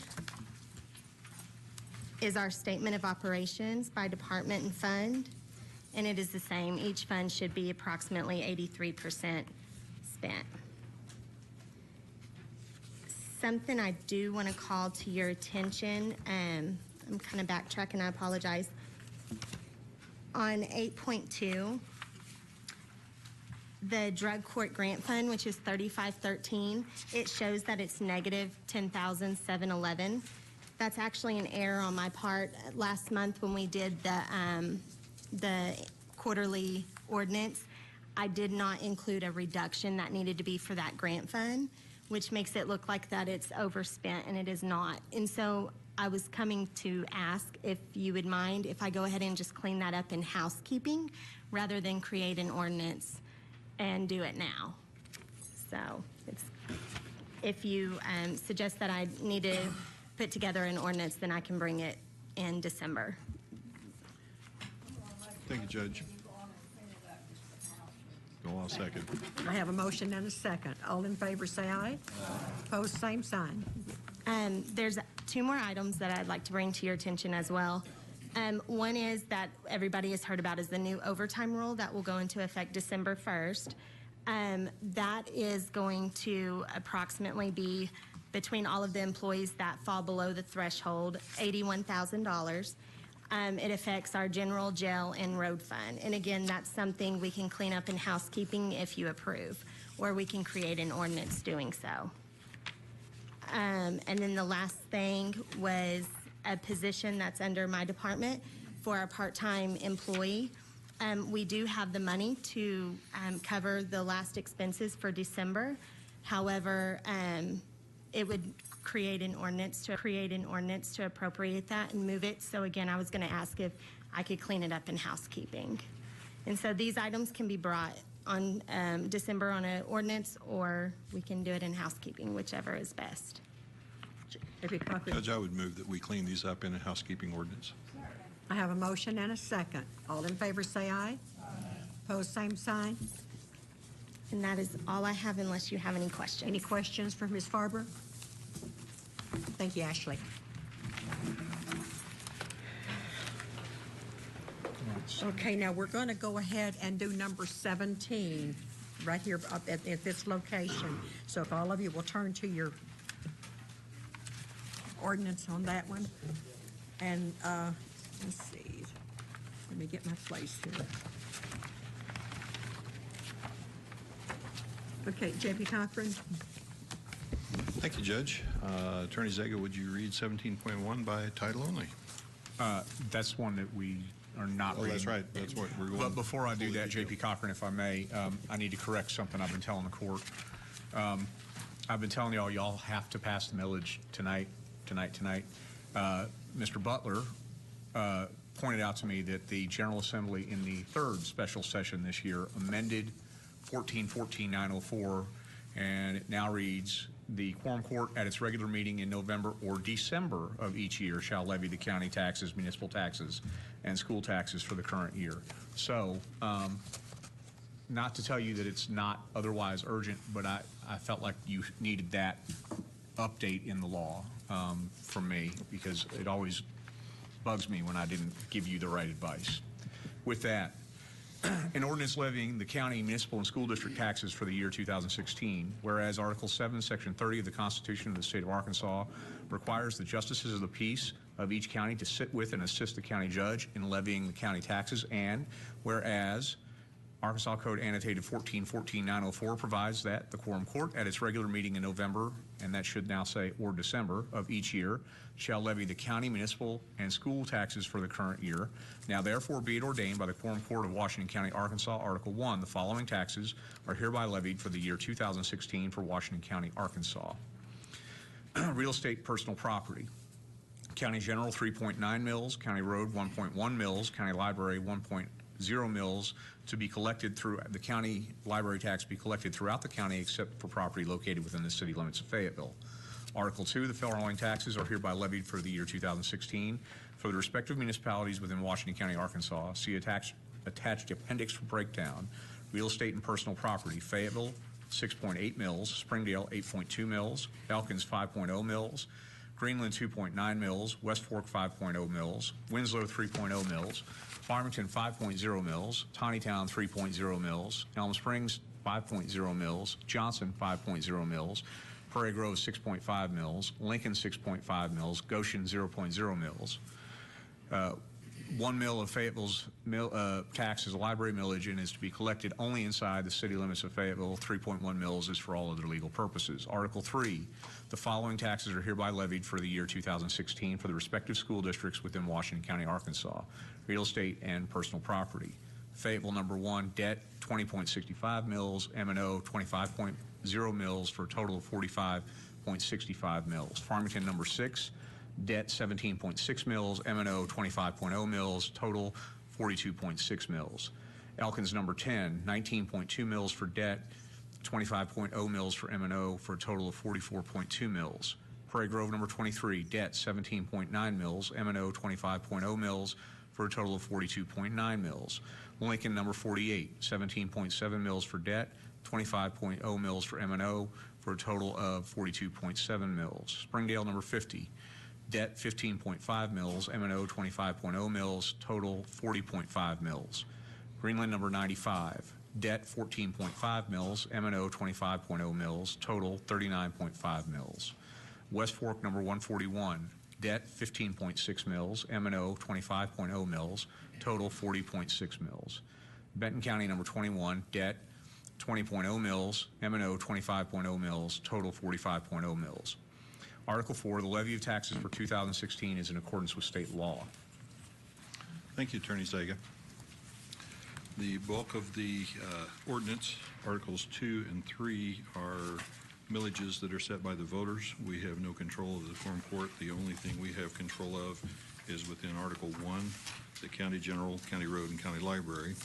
is our statement of operations by department and fund, and it is the same. Each fund should be approximately 83% spent. Something I do want to call to your attention, I'm kind of backtracking, I apologize. On 8.2, the drug court grant fund, which is 3513, it shows that it's negative 10,711. That's actually an error on my part. Last month when we did the quarterly ordinance, I did not include a reduction that needed to be for that grant fund, which makes it look like that it's overspent, and it is not. And so I was coming to ask if you would mind if I go ahead and just clean that up in housekeeping rather than create an ordinance and do it now. So if you suggest that I need to put together an ordinance, then I can bring it in December. Thank you, Judge. Go on, second. I have a motion and a second. All in favor, say aye. Opposed, same sign. There's two more items that I'd like to bring to your attention as well. One is that everybody has heard about is the new overtime rule that will go into effect December 1st. That is going to approximately be, between all of the employees that fall below the threshold, $81,000. It affects our general, jail, and road fund. And again, that's something we can clean up in housekeeping if you approve, or we can create an ordinance doing so. And then the last thing was a position that's under my department for a part-time employee. We do have the money to cover the last expenses for December. However, it would create an ordinance to appropriate that and move it. So again, I was going to ask if I could clean it up in housekeeping. And so these items can be brought on December on an ordinance, or we can do it in housekeeping, whichever is best. Judge, I would move that we clean these up in a housekeeping ordinance. I have a motion and a second. All in favor, say aye. Opposed, same sign. And that is all I have, unless you have any questions. Any questions for Ms. Farber? Thank you, Ashley. Okay, now we're going to go ahead and do number 17 right here at this location. So if all of you will turn to your ordinance on that one. And let's see. Let me get my place here. Okay, J.P. Cochran. Thank you, Judge. Attorney Zega, would you read 17.1 by title only? That's one that we are not reading. That's right. That's what we're going. But before I do that, J.P. Cochran, if I may, I need to correct something I've been telling the court. I've been telling y'all have to pass the millage tonight. Mr. Butler pointed out to me that the General Assembly in the third special session this year amended 1414-904, and it now reads, the Quorum Court at its regular meeting in November or December of each year shall levy the county taxes, municipal taxes, and school taxes for the current year. So, not to tell you that it's not otherwise urgent, but I felt like you needed that update in the law from me, because it always bugs me when I didn't give you the right advice. With that, an ordinance levying the county, municipal, and school district taxes for the year 2016, whereas Article 7, Section 30 of the Constitution of the State of Arkansas requires the justices of the peace of each county to sit with and assist the county judge in levying the county taxes, and whereas Arkansas Code Annotated 1414-904 provides that the Quorum Court at its regular meeting in November, and that should now say or December of each year, shall levy the county, municipal, and school taxes for the current year. Now therefore be it ordained by the Quorum Court of Washington County, Arkansas, Article 1, the following taxes are hereby levied for the year 2016 for Washington County, Arkansas. Real estate personal property. County General 3.9 mills, County Road 1.1 mills, County Library 1.0 mills to be collected through the county library tax be collected throughout the county except for property located within the city limits of Fayetteville. Article 2, the following taxes are hereby levied for the year 2016 for the respective municipalities within Washington County, Arkansas. See attached appendix for breakdown. Real estate and personal property. Fayetteville 6.8 mills, Springdale 8.2 mills, Elkins 5.0 mills, Greenland 2.9 mills, West Fork 5.0 mills, Winslow 3.0 mills, Farmington 5.0 mills, Tawnytown 3.0 mills, Elm Springs 5.0 mills, Johnson 5.0 mills, Prairie Grove 6.5 mills, Lincoln 6.5 mills, Goshen 0.0 mills. 1 mill of Fayetteville's tax is a library millage and is to be collected only inside the city limits of Fayetteville. 3.1 mills is for all other legal purposes. Article 3, the following taxes are hereby levied for the year 2016 for the respective school districts within Washington County, Arkansas. Real estate and personal property. Fayetteville number 1, debt 20.65 mills, M&O 25.0 mills for a total of 45.65 mills. Farmington number 6, debt 17.6 mills, M&O 25.0 mills, total 42.6 mills. Elkins number 10, 19.2 mills for debt, 25.0 mils for M&O for a total of 44.2 mils. Prairie Grove number 23, debt 17.9 mils, M&O 25.0 mils for a total of 42.9 mils. Lincoln number 48, 17.7 mils for debt, 25.0 mils for M&O for a total of 42.7 mils. Springdale number 50, debt 15.5 mils, M&O 25.0 mils, total 40.5 mils. Greenland number 95, debt 14.5 mils, M&O 25.0 mils, total 39.5 mils. West Fork number 141, debt 15.6 mils, M&O 25.0 mils, total 40.6 mils. Benton County number 21, debt 20.0 mils, M&O 25.0 mils, total 45.0 mils. Article 4, the levy of taxes for 2016 is in accordance with state law. Thank you, Attorney Zaga. The bulk of the ordinance, Articles 2 and 3, are millages that are set by the voters. We have no control of the Quorum Court. The only thing we have control of is within Article 1, the county general, county road, and county library.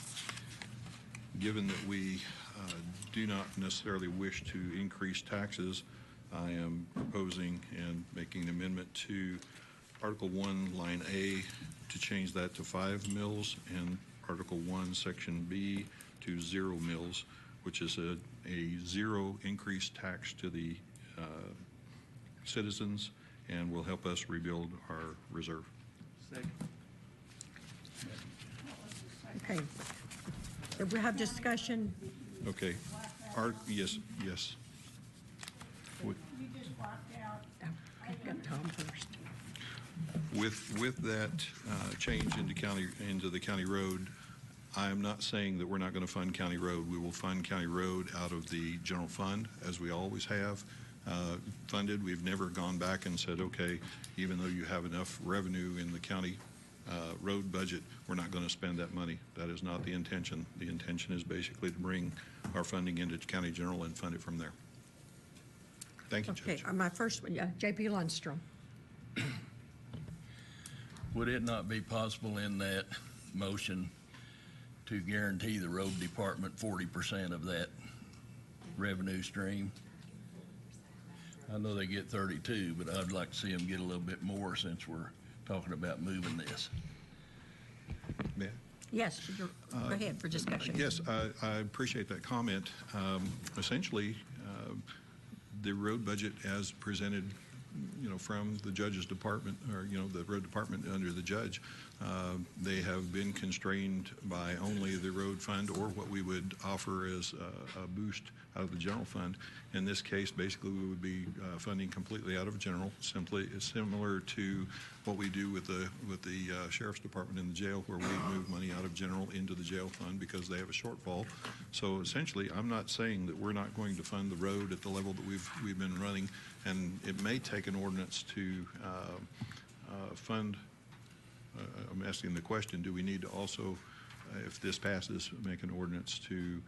Given that we do not necessarily wish to increase taxes, I am proposing and making an amendment to Article 1, Line A, to change that to 5 mils, and Article 1, Section B, to 0 mils, which is a zero increase tax to the citizens and will help us rebuild our reserve. Okay. If we have discussion, Okay. Yes, yes. Tom first. With that change into the county road, I am not saying that we're not going to fund county road. We will fund county road out of the general fund, as we always have funded. We've never gone back and said, okay, even though you have enough revenue in the county road budget, we're not going to spend that money. That is not the intention. The intention is basically to bring our funding into county general and fund it from there. Thank you, Okay, Judge. my first one, J.P. Lundstrom. Would it not be possible in that motion to guarantee the road department 40% of that revenue stream? I know they get 32, but I'd like to see them get a little bit more since we're talking about moving this. Yes, go ahead for discussion. Yes, I appreciate that comment. Essentially, the road budget as presented, from the judge's department, or, the road department under the judge, they have been constrained by only the road fund or what we would offer as a boost out of the general fund. In this case, basically, we would be funding completely out of general, simply similar to what we do with the sheriff's department in the jail, where we move money out of general into the jail fund because they have a shortfall. So essentially, I'm not saying that we're not going to fund the road at the level that we've been running, and it may take an ordinance to fund. I'm asking the question, do we need to also, if this passes, make an ordinance to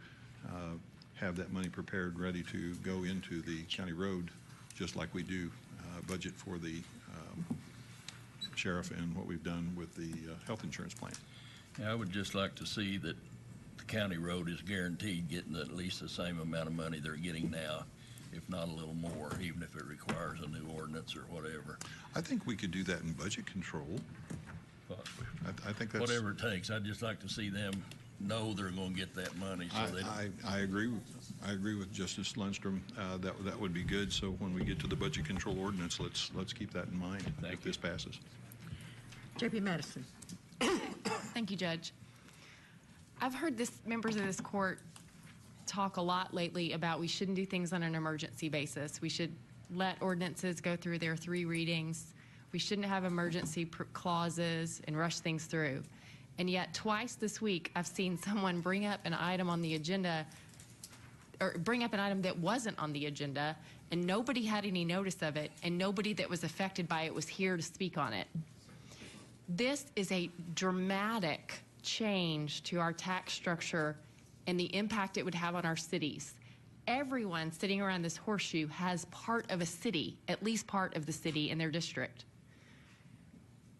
have that money prepared, ready to go into the county road, just like we do budget for the sheriff and what we've done with the health insurance plan? Yeah, I would just like to see that the county road is guaranteed getting at least the same amount of money they're getting now, if not a little more, even if it requires a new ordinance or whatever. I think we could do that in budget control. I think that's... Whatever it takes. I'd just like to see them know they're going to get that money. So I agree with Justice Lundstrom. That would be good. So when we get to the budget control ordinance, let's keep that in mind if this passes. J.P. Madison. Thank you, Judge. I've heard members of this court talk a lot lately about we shouldn't do things on an emergency basis. We should let ordinances go through their 3 readings. We shouldn't have emergency clauses and rush things through. And yet twice this week, I've seen someone bring up an item on the agenda, or bring up an item that wasn't on the agenda, and nobody had any notice of it, and nobody that was affected by it was here to speak on it. This is a dramatic change to our tax structure and the impact it would have on our cities. Everyone sitting around this horseshoe has part of a city, at least part of the city in their district.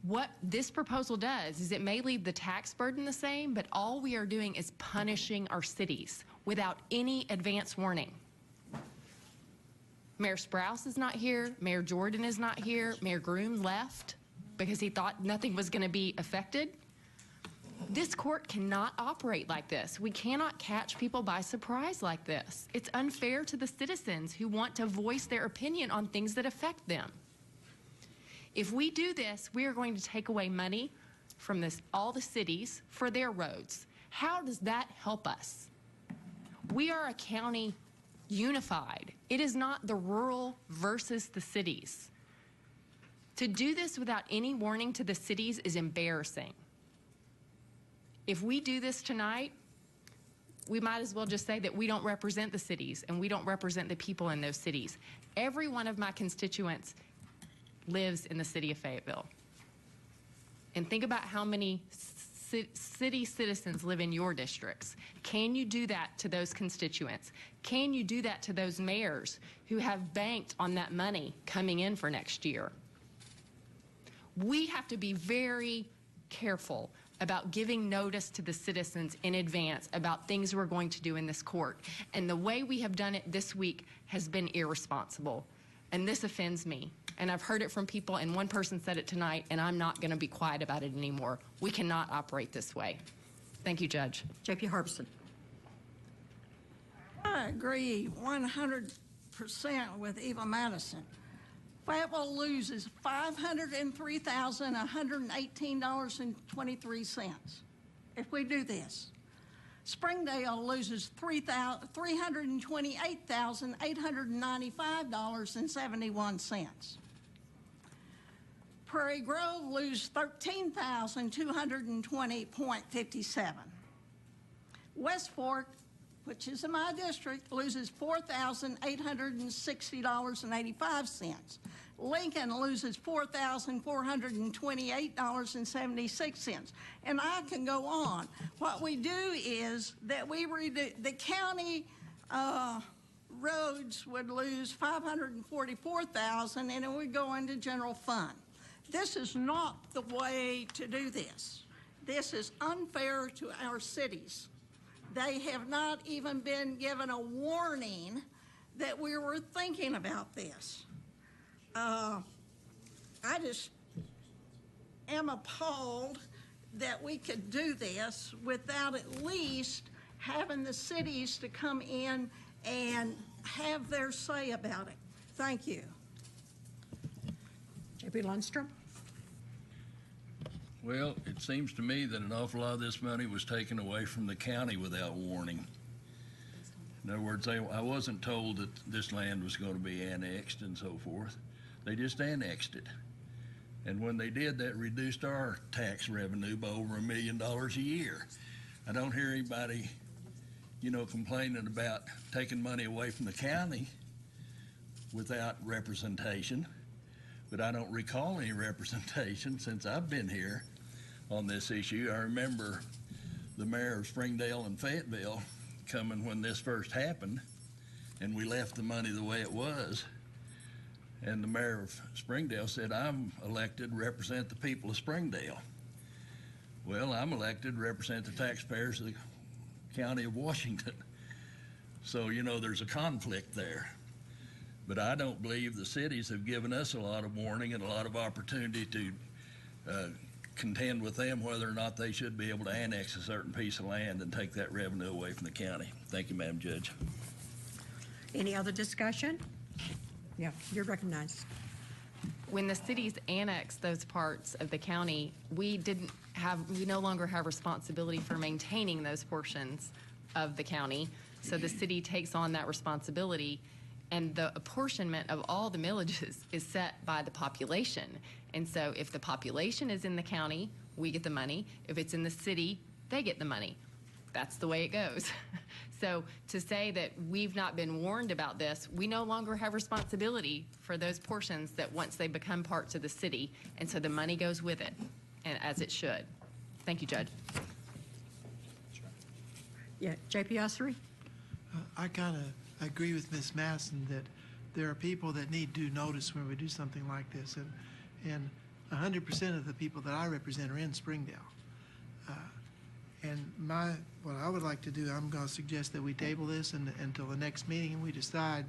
What this proposal does is it may leave the tax burden the same, but all we are doing is punishing our cities without any advance warning. Mayor Sprouse is not here. Mayor Jordan is not here. Mayor Groom left because he thought nothing was going to be affected. This court cannot operate like this. We cannot catch people by surprise like this. It's unfair to the citizens who want to voice their opinion on things that affect them. If we do this, we are going to take away money from all the cities for their roads. How does that help us? We are a county unified. It is not the rural versus the cities. To do this without any warning to the cities is embarrassing. If we do this tonight, we might as well just say that we don't represent the cities and we don't represent the people in those cities. Every one of my constituents lives in the city of Fayetteville. And think about how many city citizens live in your districts. Can you do that to those constituents? Can you do that to those mayors who have banked on that money coming in for next year? We have to be very careful about giving notice to the citizens in advance about things we're going to do in this court. And the way we have done it this week has been irresponsible. And this offends me. And I've heard it from people, and one person said it tonight, and I'm not going to be quiet about it anymore. We cannot operate this way. Thank you, Judge. J.P. Harbison. I agree 100% with Eva Madison. Fayetteville loses $503,118.23 if we do this. Springdale loses $328,895.71. Prairie Grove loses $13,220.57. West Fork, which is in my district, loses $4,860.85. Lincoln loses $4,428.76. And I can go on. What we do is that we the county roads would lose $544,000 and it would go into general fund. This is not the way to do this. This is unfair to our cities. They have not even been given a warning that we were thinking about this. I just am appalled that we could do this without at least having the cities to come in and have their say about it. Thank you. J.P. Lundstrom. Well, it seems to me that an awful lot of this money was taken away from the county without warning. In other words, I wasn't told that this land was going to be annexed and so forth. They just annexed it. And when they did, that reduced our tax revenue by over $1 million a year. I don't hear anybody, complaining about taking money away from the county without representation, but I don't recall any representation since I've been here on this issue. I remember the mayor of Springdale and Fayetteville coming when this first happened, and we left the money the way it was. And the mayor of Springdale said, I'm elected to represent the people of Springdale. Well, I'm elected to represent the taxpayers of the county of Washington. So, there's a conflict there. But I don't believe the cities have given us a lot of warning and a lot of opportunity to contend with them whether or not they should be able to annex a certain piece of land and take that revenue away from the county. Thank you, Madam Judge. Any other discussion? Yeah, you're recognized. When the cities annexed those parts of the county, we no longer have responsibility for maintaining those portions of the county. So the city takes on that responsibility, and the apportionment of all the millages is set by the population. And so if the population is in the county, we get the money. If it's in the city, they get the money. That's the way it goes. So to say that we've not been warned about this, we no longer have responsibility for those portions that once they become parts of the city, and so the money goes with it, and as it should. Thank you, Judge. Yeah, J.P. Ussery? I kind of agree with Ms. Masson that there are people that need due notice when we do something like this, and 100% of the people that I represent are in Springdale. And what I would like to do, I'm going to suggest that we table this until the next meeting and we decide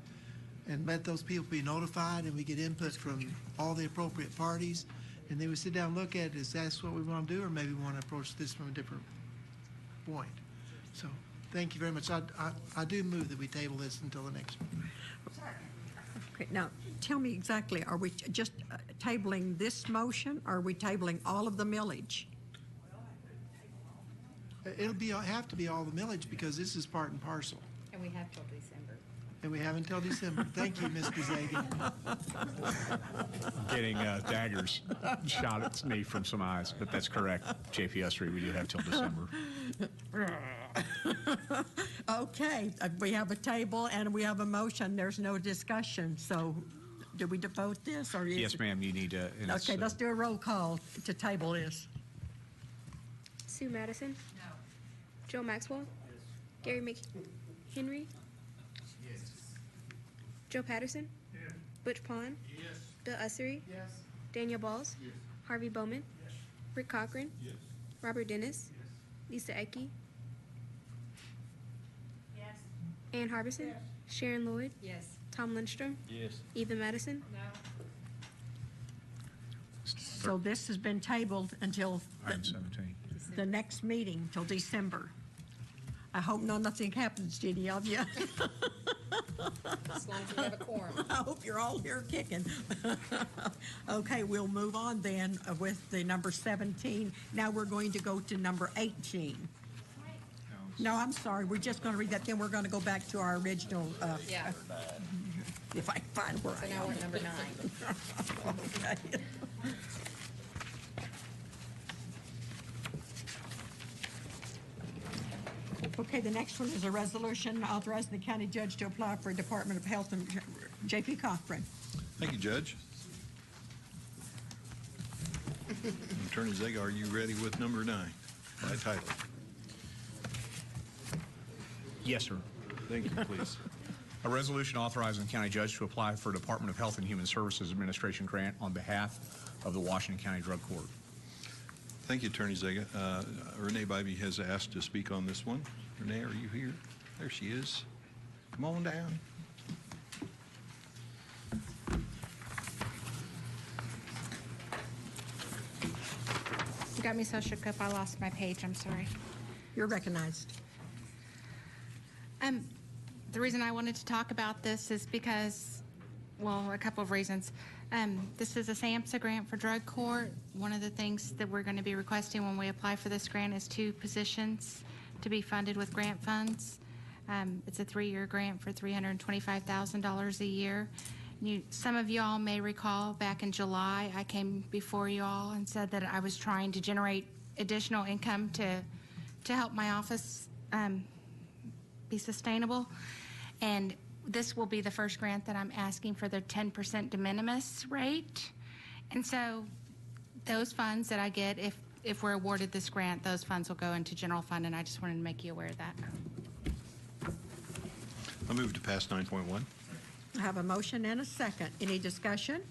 and let those people be notified, and we get input from all the appropriate parties, and then we sit down and look at, is that what we want to do, or maybe we want to approach this from a different point. So, thank you very much. I do move that we table this until the next meeting. Okay, now, tell me exactly, are we just tabling this motion, or are we tabling all of the millage? It'll have to be all the millage, because this is part and parcel. And we have till December. And we have until December. Thank you, Ms. Gazagan. Getting daggers shot at me from some eyes, but that's correct. JP Ustry, we do have till December. Okay, we have a table and we have a motion. There's no discussion. So do we devote this or? Yes, ma'am, you need to. Okay, let's do a roll call to table this. Sue Madison? No. Joe Maxwell? Yes. Gary McHenry? Yes. Joe Patterson? Yes. Butch Pond? Yes. Bill Ussery? Yes. Daniel Balls? Yes. Harvey Bowman? Yes. Rick Cochran? Yes. Robert Dennis? Yes. Lisa Ecke? Yes. Ann Harbison? Yes. Sharon Lloyd? Yes. Tom Lindstrom? Yes. Eva Madison? No. So this has been tabled until Item 17. the next meeting, till December. I hope nothing happens to any of you. As long as we have a quorum. I hope you're all here kicking. Okay, we'll move on then with the number 17. Now we're going to go to number 18. No, I'm sorry, we're just going to read that, then we're going to go back to our original. Yeah. If I can find where I So am. now we're at number 9. Okay. Okay, the next one is a resolution authorizing the county judge to apply for Department of Health and J.P. Cochran. Thank you, Judge. Attorney Zega, are you ready with number 9 by title? Yes, sir. Thank you, please. A resolution authorizing the county judge to apply for a Department of Health and Human Services Administration grant on behalf of the Washington County Drug Court. Thank you, Attorney Zega. Renee Bybee has asked to speak on this one. Renee, are you here? There she is. Come on down. You got me so shook up I lost my page. I'm sorry. You're recognized. The reason I wanted to talk about this is because, well, a couple of reasons. This is a SAMHSA grant for drug court. One of the things that we're going to be requesting when we apply for this grant is 2 positions to be funded with grant funds. It's a 3-year grant for $325,000 a year. Some of you all may recall back in July, I came before you all and said that I was trying to generate additional income to help my office be sustainable. And this will be the first grant that I'm asking for the 10% de minimis rate. And so those funds that I get, if we're awarded this grant, those funds will go into general fund, and I just wanted to make you aware of that. I move to pass 9.1. I have a motion and a second. Any discussion?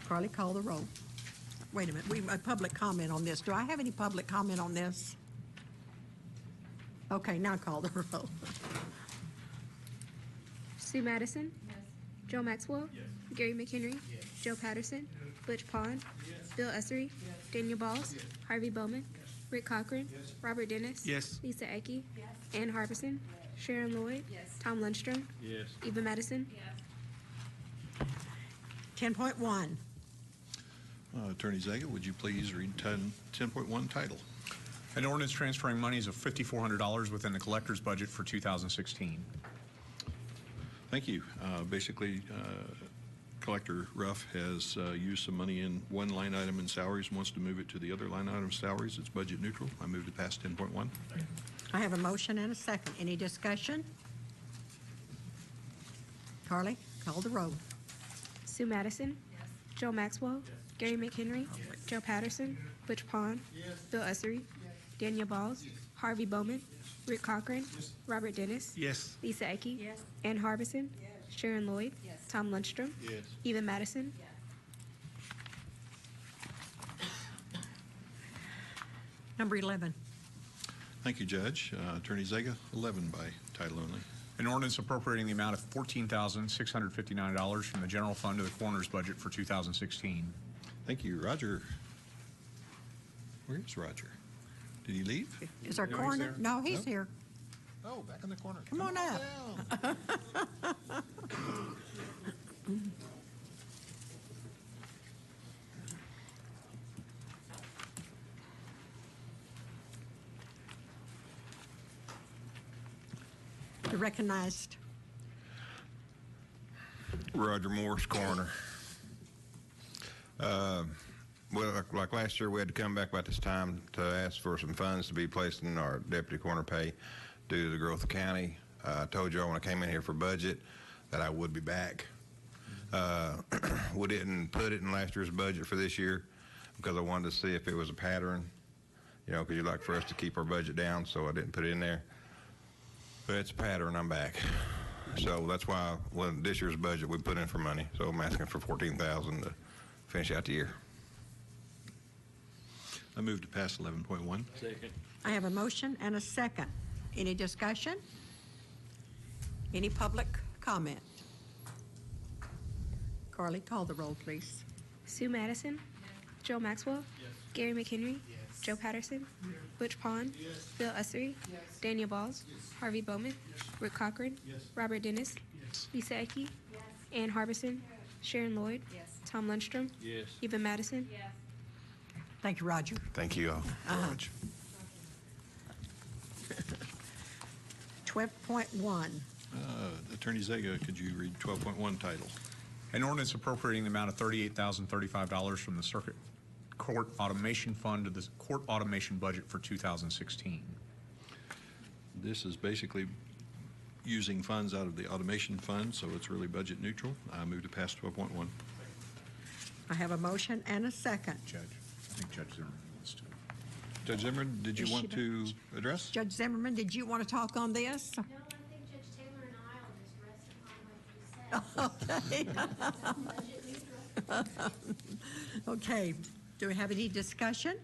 Carly, call the roll. Wait a minute, we have public comment on this. Do I have any public comment on this? Okay, now call the roll. Sue Madison? Yes. Joe Maxwell? Yes. Gary McHenry? Yes. Joe Patterson? Yes. Butch Pond? Yes. Bill Ussery? Yes. Daniel Balls? Yes. Harvey Bowman? Yes. Rick Cochran? Yes. Robert Dennis? Yes. Lisa Ecke? Yes. Ann Harbison? Yes. Sharon Lloyd? Yes. Tom Lundstrom? Yes. Eva Madison? Yes. 10.1. Attorney Zega, would you please read 10.1 title? An ordinance transferring monies of $5,400 within the collector's budget for 2016. Thank you. Basically, Collector Ruff has used some money in one line item in salaries and wants to move it to the other line item salaries. It's budget neutral. I move to pass 10.1. I have a motion and a second. Any discussion? Carly, call the roll. Sue Madison? Yes. Joe Maxwell? Yes. Gary McHenry? Yes. Joe Patterson? Yes. Butch Pond? Yes. Bill Ussery? Yes. Daniel Balls? Yes. Harvey Bowman? Yes. Rick Cochran? Yes. Robert Dennis? Yes. Lisa Ecke? Yes. Ann Harbison? Yes. Sharon Lloyd? Yes. Tom Lundstrom? Yes. Eva Madison? Yes. Number 11. Thank you, Judge. Attorney Zega, 11 by title only. An ordinance appropriating the amount of $14,659 from the general fund to the coroner's budget for 2016. Thank you, Roger. Where's Roger? Did he leave? Is our coroner? No, he's here. Oh, back in the corner. Come on up. You're recognized. Roger Morris, coroner. Well, like last year, we had to come back about this time to ask for some funds to be placed in our deputy coroner pay due to the growth of the county. I told you all when I came in here for budget that I would be back. We didn't put it in last year's budget for this year because I wanted to see if it was a pattern, you know, because you'd like for us to keep our budget down, so I didn't put it in there. But it's a pattern, I'm back. So that's why this year's budget we put in for money. So I'm asking for $14,000 to finish out the year. I move to pass 11.1. Second. I have a motion and a second. Any discussion? Any public comment? Carly, call the roll, please. Sue Madison. Joe Maxwell. Gary McHenry. Joe Patterson. Butch Pond. Bill Ussery. Daniel Balls. Harvey Bowman. Rick Cochran. Robert Dennis. Lisa Ecke. Ann Harbison. Sharon Lloyd. Tom Lundstrom. Eva Madison. Thank you, Roger. Thank you all. 12.1. Attorney Zega, could you read 12.1 title? An ordinance appropriating the amount of $38,035 from the Circuit Court Automation Fund to the Court Automation budget for 2016. This is basically using funds out of the automation fund, so it's really budget neutral. I move to pass 12.1. I have a motion and a second. Judge, I think Judge Zimmerman wants to. Judge Zimmerman, did you Is she want to address? Judge Zimmerman, did you want to talk on this? No, I think Judge Taylor and I will just rest upon what you said. Okay. Okay. Do we have any discussion?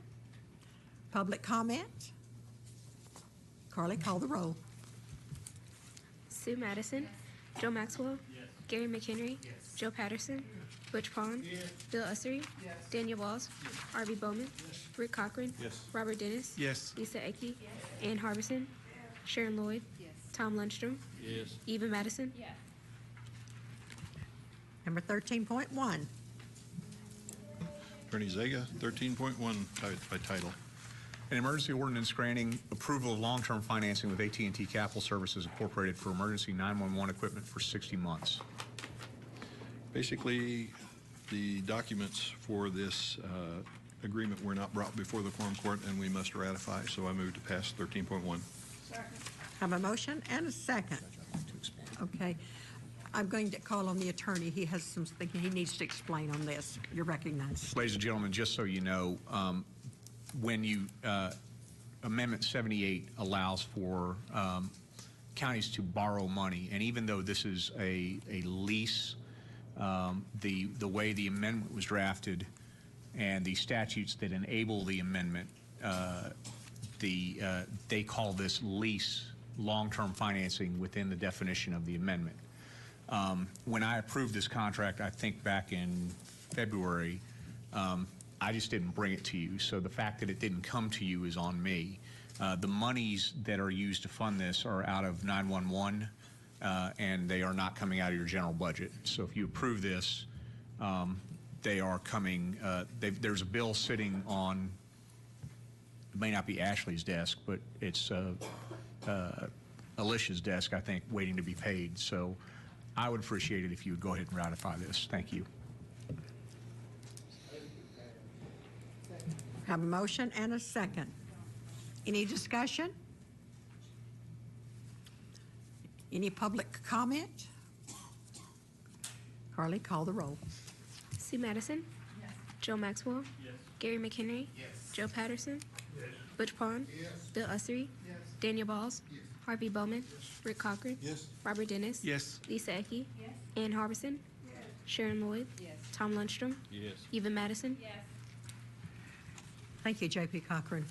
Public comment? Carly, call the roll. Sue Madison. Joe Maxwell. Gary McHenry. Joe Patterson. Butch Pond. Bill Ussery. Daniel Walls. Harvey Bowman. Rick Cochran. Robert Dennis. Lisa Ecke. Ann Harbison. Sharon Lloyd. Tom Lundstrom. Eva Madison. Number 13.1. Attorney Zega, 13.1 by title. An emergency ordinance granting approval of long-term financing with AT&T Capital Services Incorporated for emergency 911 equipment for 60 months. Basically, the documents for this agreement were not brought before the quorum court, and we must ratify, so I move to pass 13.1. Have a motion and a second. Okay. I'm going to call on the attorney. He has something he needs to explain on this. You're recognized. Ladies and gentlemen, just so you know, when you, Amendment 78 allows for counties to borrow money, and even though this is a lease, the way the amendment was drafted and the statutes that enable the amendment, they call this lease long-term financing within the definition of the amendment. When I approved this contract, I think back in February, I just didn't bring it to you. So the fact that it didn't come to you is on me. The monies that are used to fund this are out of 911, and they are not coming out of your general budget. So if you approve this, they are coming, there's a bill sitting on, it may not be Ashley's desk, but it's Alicia's desk, I think, waiting to be paid. So I would appreciate it if you would go ahead and ratify this. Thank you. Have a motion and a second. Any discussion? Any public comment? Carly, call the roll. Sue Madison. Joe Maxwell. Gary McHenry. Joe Patterson. Butch Pond. Bill Ussery. Daniel Balls. Harvey Bowman. Rick Cochran. Robert Dennis. Lisa Ecke. Ann Harbison. Sharon Lloyd. Tom Lundstrom. Eva Madison. Thank you, J.P. Cochran.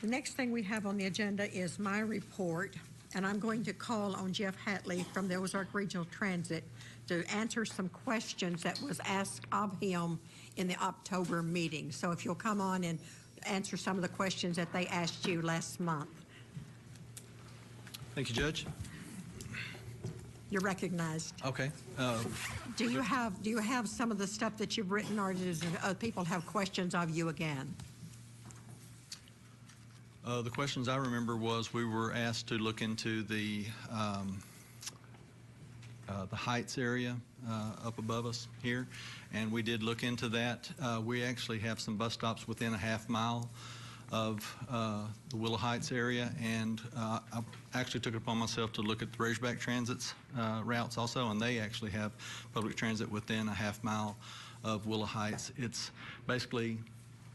The next thing we have on the agenda is my report, and I'm going to call on Jeff Hatley from the Ozark Regional Transit to answer some questions that was asked of him in the October meeting. So if you'll come on and answer some of the questions that they asked you last month. Thank you, Judge. You're recognized. Okay. Do you have some of the stuff that you've written, or does people have questions of you again? The questions I remember was we were asked to look into the Heights area up above us here, and we did look into that. We actually have some bus stops within a half mile of the Willow Heights area, and I actually took it upon myself to look at the Razorback Transit's routes also, and they actually have public transit within a half mile of Willow Heights. It's basically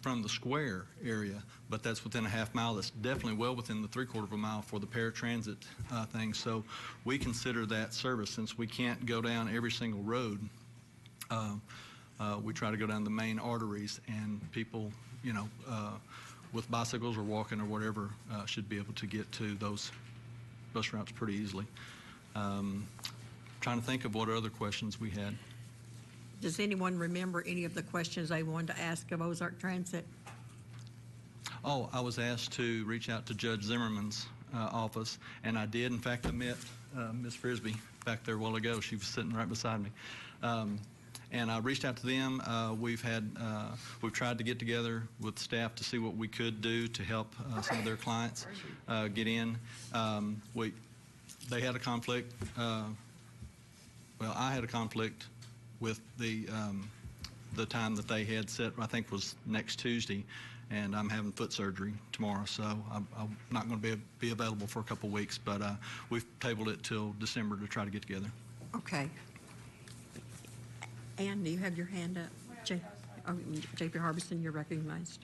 from the square area, but that's within a half mile. That's definitely well within the 3/4 of a mile for the paratransit thing. So we consider that service. Since we can't go down every single road, we try to go down the main arteries, and people, with bicycles or walking or whatever, should be able to get to those bus routes pretty easily. Trying to think of what other questions we had. Does anyone remember any of the questions they wanted to ask of Ozark Transit? Oh, I was asked to reach out to Judge Zimmerman's office, and I did. In fact, I met Ms. Frisbee back there a while ago. She was sitting right beside me. And I reached out to them. We've tried to get together with staff to see what we could do to help some of their clients get in. They had a conflict. Well, I had a conflict with the time that they had set, I think was next Tuesday, and I'm having foot surgery tomorrow, so I'm not going to be available for a couple weeks, but we've tabled it till December to try to get together. Okay. Ann, do you have your hand up? J.P. Harbison, you're recognized.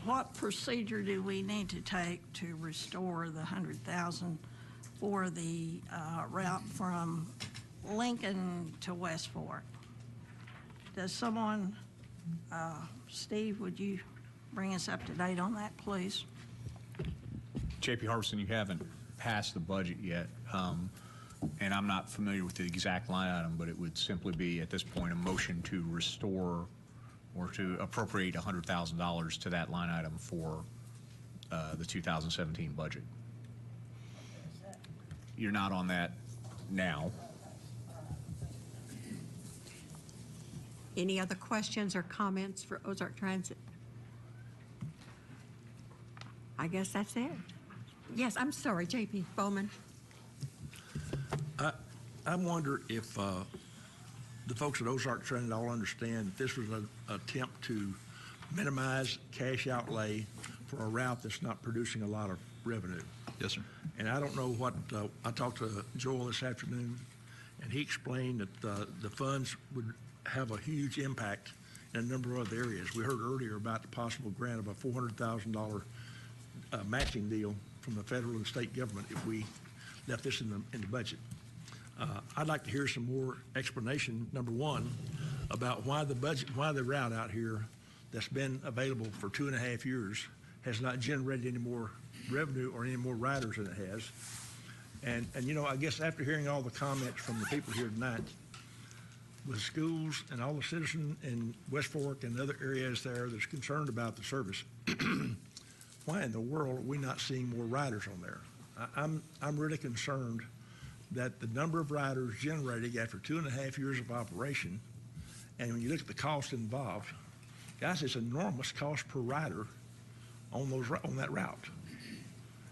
What procedure do we need to take to restore the $100,000 for the route from Lincoln to West Fork? Does someone, Steve, would you bring us up to date on that, please? J.P. Harbison, you haven't passed the budget yet, and I'm not familiar with the exact line item, but it would simply be, at this point, a motion to restore or to appropriate $100,000 to that line item for the 2017 budget. You're not on that now. Any other questions or comments for Ozark Transit? I guess that's it. Yes, I'm sorry, J.P. Bowman. I wonder if the folks at Ozark Transit all understand that this was an attempt to minimize cash outlay for a route that's not producing a lot of revenue. Yes, sir. And I don't know what, I talked to Joel this afternoon, and he explained that the funds would have a huge impact in a number of other areas. We heard earlier about the possible grant of a $400,000 matching deal from the federal and state government if we left this in the budget. I'd like to hear some more explanation, number one, about why the route out here that's been available for 2.5 years has not generated any more revenue or any more riders than it has. And I guess after hearing all the comments from the people here tonight, with schools and all the citizens in West Fork and other areas there that's concerned about the service, why in the world are we not seeing more riders on there? I'm really concerned that the number of riders generated after 2.5 years of operation, and when you look at the cost involved, guys, it's enormous cost per rider on that route.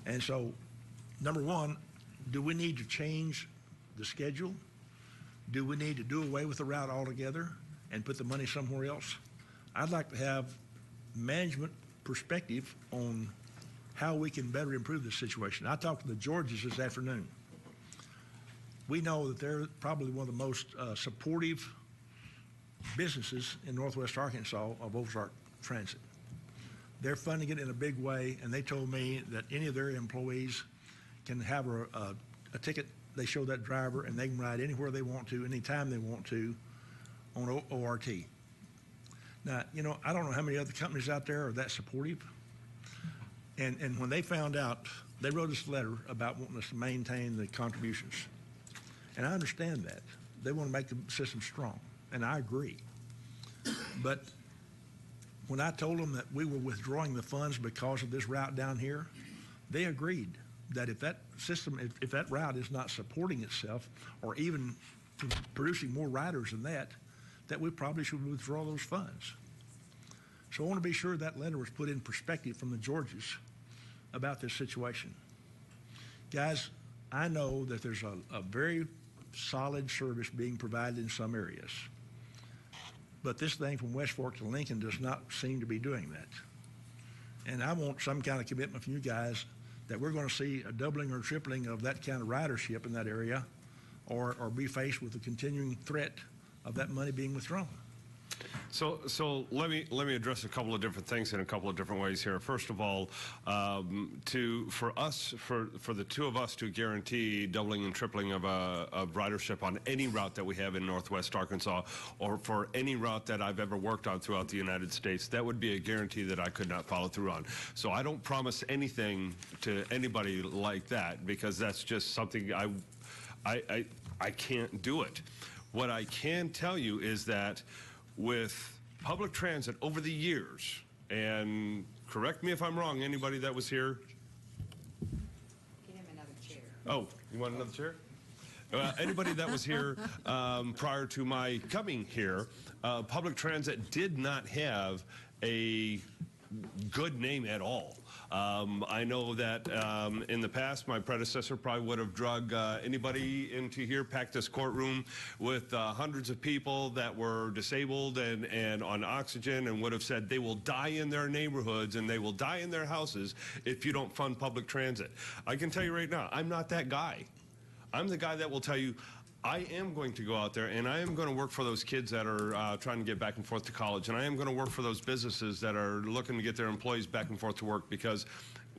And so, number one, do we need to change the schedule? Do we need to do away with the route altogether and put the money somewhere else? I'd like to have management perspective on how we can better improve this situation. I talked to the Georges this afternoon. We know that they're probably one of the most supportive businesses in Northwest Arkansas of Ozark Transit. They're funding it in a big way, and they told me that any of their employees can have a ticket. They show that driver, and they can ride anywhere they want to, anytime they want to, on ORT. Now, I don't know how many other companies out there are that supportive. And when they found out they wrote us a letter about wanting us to maintain the contributions. And I understand that. They want to make the system strong, and I agree. But when I told them that we were withdrawing the funds because of this route down here, they agreed that if that system, if that route is not supporting itself or even producing more riders than that, that we probably should withdraw those funds. So I want to be sure that letter was put in perspective from the Georges about this situation. Guys, I know that there's a very solid service being provided in some areas. But this thing from West Fork to Lincoln does not seem to be doing that. And I want some kind of commitment from you guys that we're going to see a doubling or tripling of that kind of ridership in that area, or be faced with the continuing threat of that money being withdrawn. So let me address a couple of different things in a couple of different ways here. First of all, for the two of us to guarantee doubling and tripling of ridership on any route that we have in Northwest Arkansas, or for any route that I've ever worked on throughout the United States, that would be a guarantee that I could not follow through on. So I don't promise anything to anybody like that, because that's just something I can't do it. What I can tell you is that with public transit over the years, and correct me if I'm wrong, anybody that was here? Get him another chair. Oh, you want another chair? Anybody that was here prior to my coming here, public transit did not have a good name at all. I know that in the past, my predecessor probably would have drug anybody into here, packed this courtroom with hundreds of people that were disabled and on oxygen, and would have said they will die in their neighborhoods and they will die in their houses if you don't fund public transit. I can tell you right now, I'm not that guy. I'm the guy that will tell you, I am going to go out there and I am going to work for those kids that are trying to get back and forth to college, and I am going to work for those businesses that are looking to get their employees back and forth to work, because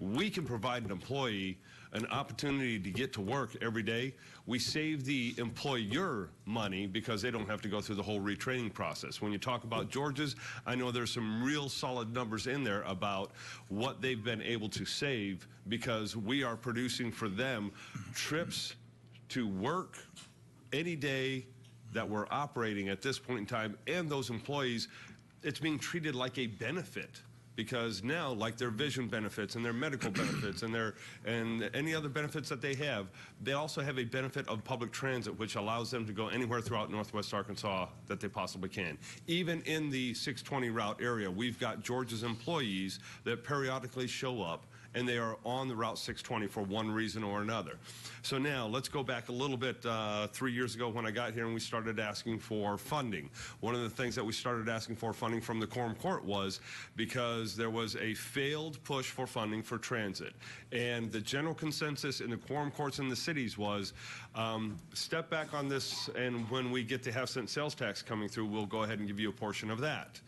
we can provide an employee an opportunity to get to work every day. We save the employer money because they don't have to go through the whole retraining process. When you talk about Georges, I know there's some real solid numbers in there about what they've been able to save, because we are producing for them trips to work any day that we're operating at this point in time, and those employees, it's being treated like a benefit, because now, like their vision benefits and their medical benefits and any other benefits that they have, they also have a benefit of public transit, which allows them to go anywhere throughout Northwest Arkansas that they possibly can. Even in the 620 route area, we've got George's employees that periodically show up, and they are on the Route 620 for one reason or another. So now let's go back a little bit 3 years ago when I got here and we started asking for funding. One of the things that we started asking for funding from the Quorum Court was because there was a failed push for funding for transit. And the general consensus in the Quorum Courts in the cities was step back on this, and when we get the half-cent sales tax coming through, we'll go ahead and give you a portion of that.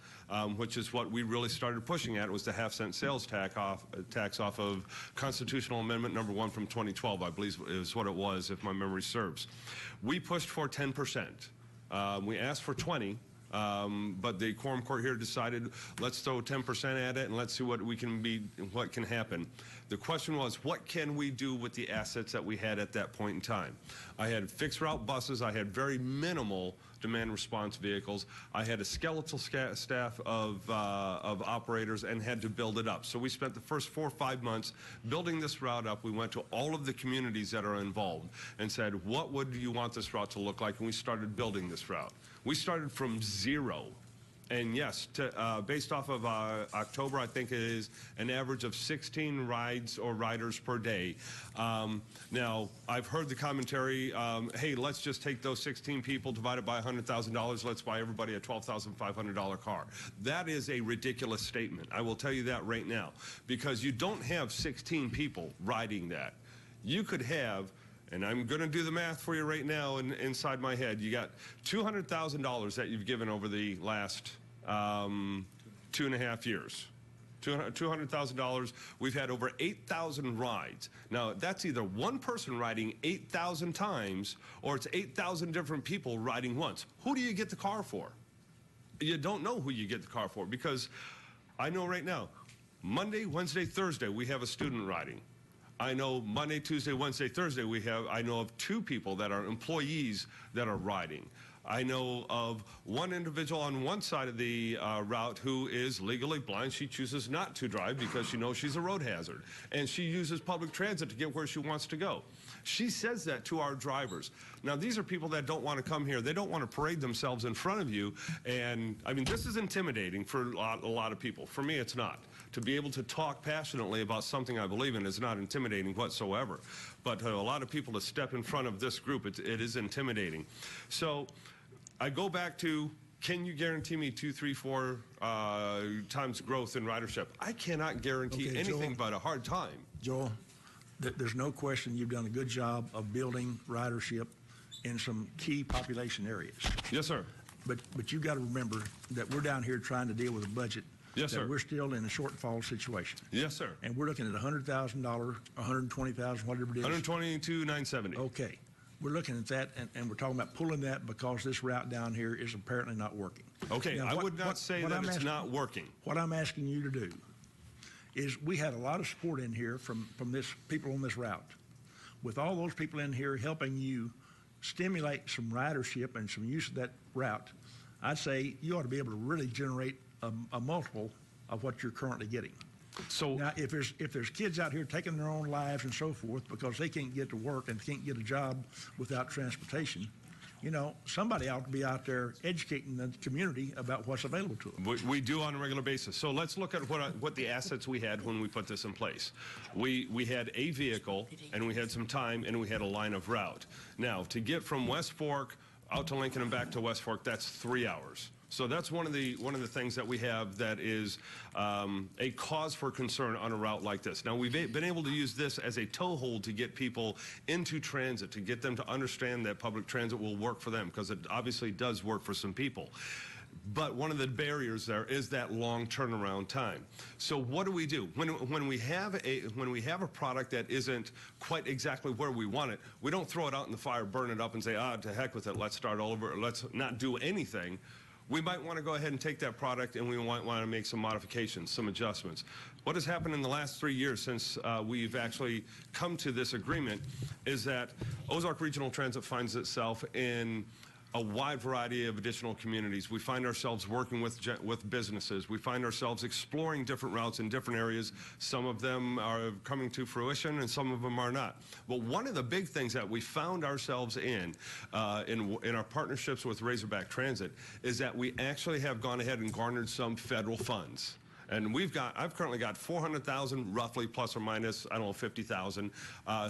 Which is what we really started pushing at, was the half-cent sales tax off of Constitutional Amendment number 1 from 2012, I believe is what it was, if my memory serves. We pushed for 10%. We asked for 20%, but the Quorum Court here decided, let's throw 10% at it and let's see what can happen. The question was, what can we do with the assets that we had at that point in time? I had fixed route buses. I had very minimal demand response vehicles. I had a skeletal staff of operators and had to build it up. So we spent the first 4 or 5 months building this route up. We went to all of the communities that are involved and said, what would you want this route to look like? And we started building this route. We started from zero. And yes, based off of October, I think it is an average of 16 rides or riders per day. Now, I've heard the commentary, hey, let's just take those 16 people, divide it by $100,000, let's buy everybody a $12,500 car. That is a ridiculous statement. I will tell you that right now, because you don't have 16 people riding that. You could have, and I'm going to do the math for you right now inside my head. You got $200,000 that you've given over the last 2.5 years. $200,000. We've had over 8,000 rides. Now, that's either one person riding 8,000 times, or it's 8,000 different people riding once. Who do you get the car for? You don't know who you get the car for, because I know right now, Monday, Wednesday, Thursday, we have a student riding. I know Monday, Tuesday, Wednesday, Thursday, I know of 2 people that are employees that are riding. I know of one individual on one side of the route who is legally blind. She chooses not to drive because she knows she's a road hazard. And she uses public transit to get where she wants to go. She says that to our drivers. Now, these are people that don't want to come here. They don't want to parade themselves in front of you. And, I mean, this is intimidating for a lot of people. For me, it's not. To be able to talk passionately about something I believe in is not intimidating whatsoever. But a lot of people to step in front of this group, it is intimidating. So I go back to, can you guarantee me 2, 3, 4 times growth in ridership? I cannot guarantee anything but a hard time. Joel, there's no question you've done a good job of building ridership in some key population areas. Yes, sir. But you got to remember that we're down here trying to deal with a budget. Yes, sir. That we're still in a shortfall situation. Yes, sir. And we're looking at $100,000, $120,000, whatever it is. $122,970. Okay. We're looking at that, and we're talking about pulling that because this route down here is apparently not working. Okay, now, I would not say that it's not working. What I'm asking you to do is, we had a lot of support in here from this people on this route. With all those people in here helping you stimulate some ridership and some use of that route, I'd say you ought to be able to really generate a multiple of what you're currently getting. So now, if there's kids out here taking their own lives and so forth because they can't get to work and can't get a job without transportation, you know, somebody ought to be out there educating the community about what's available to them. We do on a regular basis. So let's look at what the assets we had when we put this in place. We had a vehicle, and we had some time, and we had a line of route. Now, to get from West Fork out to Lincoln and back to West Fork, that's 3 hours. So that's one of the things that we have that is a cause for concern on a route like this. Now, we've been able to use this as a toehold to get people into transit, to get them to understand that public transit will work for them, because it obviously does work for some people. But one of the barriers there is that long turnaround time. So what do? When we have a product that isn't quite exactly where we want it, we don't throw it out in the fire, burn it up, and say, to heck with it, let's start all over, let's not do anything. We might want to go ahead and take that product, and we might want to make some modifications, some adjustments. What has happened in the last 3 years since we've actually come to this agreement is that Ozark Regional Transit finds itself in a wide variety of additional communities. We find ourselves working with businesses. We find ourselves exploring different routes in different areas. Some of them are coming to fruition, and some of them are not. But one of the big things that we found ourselves in our partnerships with Razorback Transit is that we actually have gone ahead and garnered some federal funds. And I've currently got 400,000, roughly, plus or minus, I don't know, 50,000,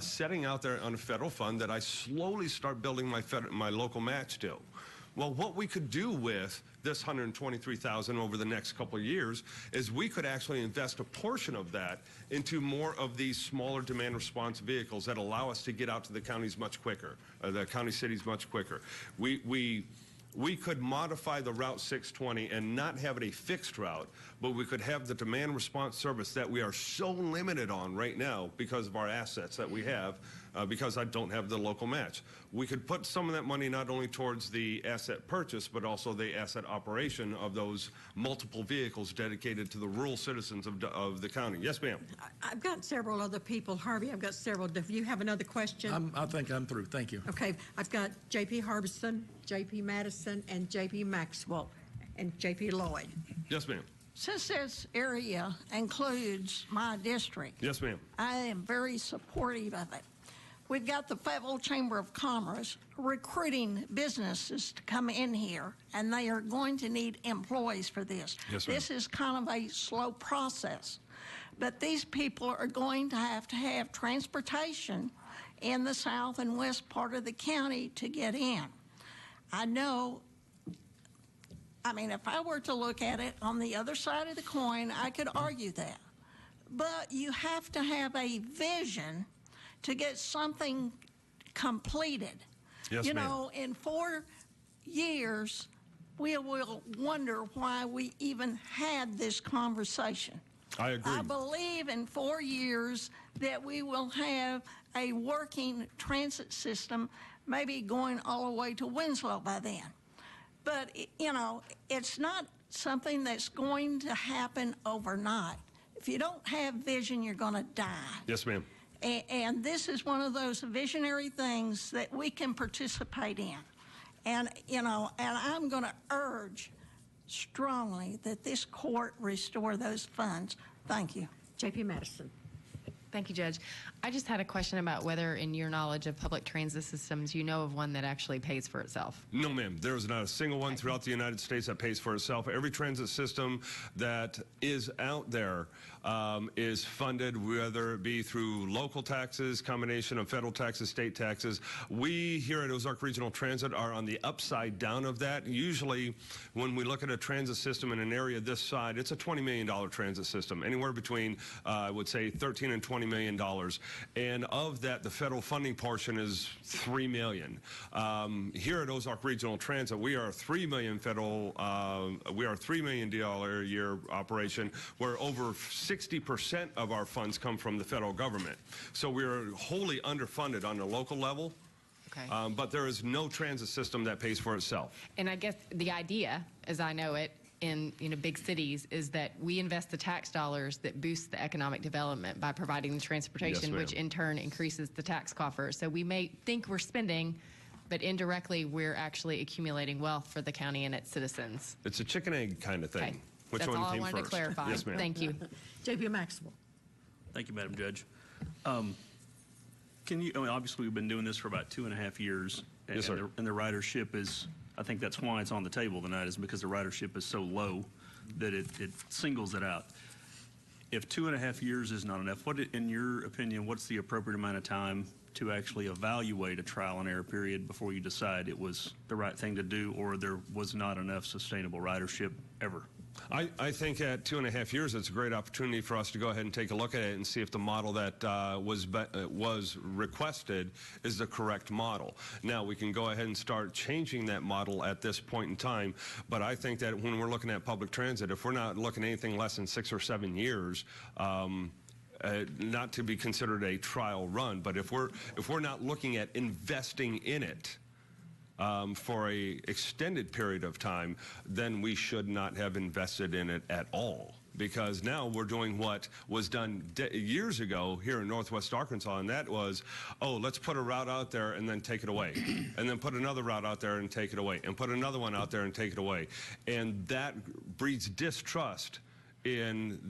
setting out there on a federal fund that I slowly start building my local match to. Well, what we could do with this 123,000 over the next couple of years is we could actually invest a portion of that into more of these smaller demand response vehicles that allow us to get out to the counties much quicker, the county cities much quicker. We could modify the Route 620 and not have it a fixed route, but we could have the demand response service that we are so limited on right now because of our assets that we have, because I don't have the local match. We could put some of that money not only towards the asset purchase, but also the asset operation of those multiple vehicles dedicated to the rural citizens of the county. Yes, ma'am. I've got several other people. Harvey, I've got several. Do you have another question? I think I'm through. Thank you. Okay. I've got J.P. Harbison, J.P. Madison, and J.P. Maxwell, and J.P. Lloyd. Yes, ma'am. Since this area includes my district, yes, ma'am, I am very supportive of it. We've got the Fayetteville Chamber of Commerce recruiting businesses to come in here, and they are going to need employees for this. Yes, ma'am. This is kind of a slow process, but these people are going to have transportation in the south and west part of the county to get in. I know, I mean, if I were to look at it on the other side of the coin, I could argue that. But you have to have a vision to get something completed. Yes, you ma'am. know, in 4 years, we will wonder why we even had this conversation. I agree. I believe in 4 years that we will have a working transit system, maybe going all the way to Winslow by then. But, you know, it's not something that's going to happen overnight. If you don't have vision, you're going to die. Yes, ma'am. And this is one of those visionary things that we can participate in. And, you know, and I'm going to urge strongly that this court restore those funds. Thank you. J.P. Madison. Thank you, Judge. I just had a question about whether, in your knowledge of public transit systems, you know of one that actually pays for itself. No, ma'am. There is not a single one throughout the United States that pays for itself. Every transit system that is out there is funded, whether it be through local taxes, combination of federal taxes, state taxes. We here at Ozark Regional Transit are on the upside down of that. Usually, when we look at a transit system in an area this side, it's a $20 million transit system, anywhere between, I would say, $13 and $20 million. And of that, the federal funding portion is $3 million. Here at Ozark Regional Transit, we are $3 million federal, we are $3 million a year operation, where over 60% of our funds come from the federal government. So we are wholly underfunded on the local level. Okay. But there is no transit system that pays for itself. And I guess the idea, as I know it, in big cities is that we invest the tax dollars that boost the economic development by providing the transportation, Yes, which in turn increases the tax coffer. So we may think we're spending, but indirectly we're actually accumulating wealth for the county and its citizens. It's a chicken egg kind of thing. Okay. Which That's one all I came wanted first? to clarify. Yes, ma'am. Thank you. J.P. Maxwell. Thank you, Madam Judge. Can you, I mean, obviously we've been doing this for about 2.5 years. Yes, sir. And the ridership is, I think that's why it's on the table tonight, is because the ridership is so low that it singles it out. If 2.5 years is not enough, what, in your opinion, what's the appropriate amount of time to actually evaluate a trial and error period before you decide it was the right thing to do, or there was not enough sustainable ridership ever? I think at 2.5 years, it's a great opportunity for us to go ahead and take a look at it and see if the model that was requested is the correct model. Now, we can go ahead and start changing that model at this point in time, but I think that when we're looking at public transit, if we're not looking at anything less than 6 or 7 years, not to be considered a trial run, but if we're not looking at investing in it, for a extended period of time, then we should not have invested in it at all. Because now we're doing what was done years ago here in Northwest Arkansas, and that was, oh, let's put a route out there and then take it away. And then put another route out there and take it away. And put another one out there and take it away. And that breeds distrust in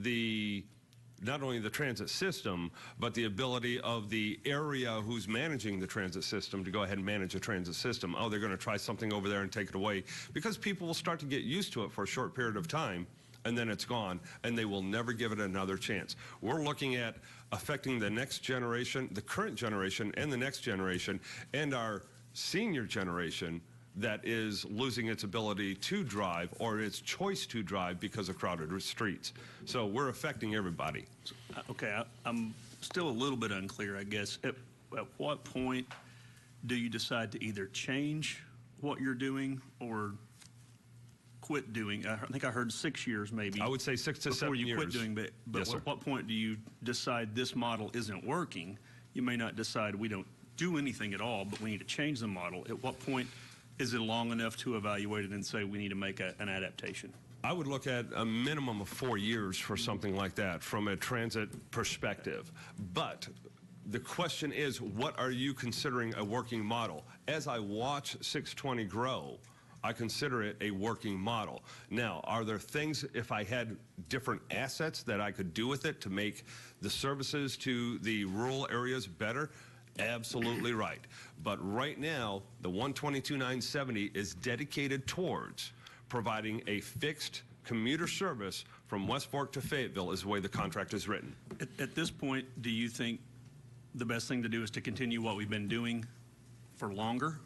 not only the transit system, but the ability of the area who's managing the transit system to go ahead and manage a transit system. Oh, they're going to try something over there and take it away, because people will start to get used to it for a short period of time, and then it's gone, and they will never give it another chance. We're looking at affecting the next generation, the current generation, and the next generation, and our senior generation that is losing its ability to drive or its choice to drive because of crowded streets. So we're affecting everybody. Okay, I'm still a little bit unclear, I guess. At what point do you decide to either change what you're doing or quit doing? I think I heard 6 years maybe. I would say 6 to 7 years. Before you quit doing, but Yes, at what point do you decide this model isn't working? You may not decide we don't do anything at all, but we need to change the model. At what point is it long enough to evaluate it and say we need to make an adaptation? I would look at a minimum of 4 years for something like that from a transit perspective. But the question is, what are you considering a working model? As I watch 620 grow, I consider it a working model. Now, are there things, if I had different assets, that I could do with it to make the services to the rural areas better? Absolutely right. But right now, the 122,970 is dedicated towards providing a fixed commuter service from West Fork to Fayetteville, is the way the contract is written. At this point, do you think the best thing to do is to continue what we've been doing for longer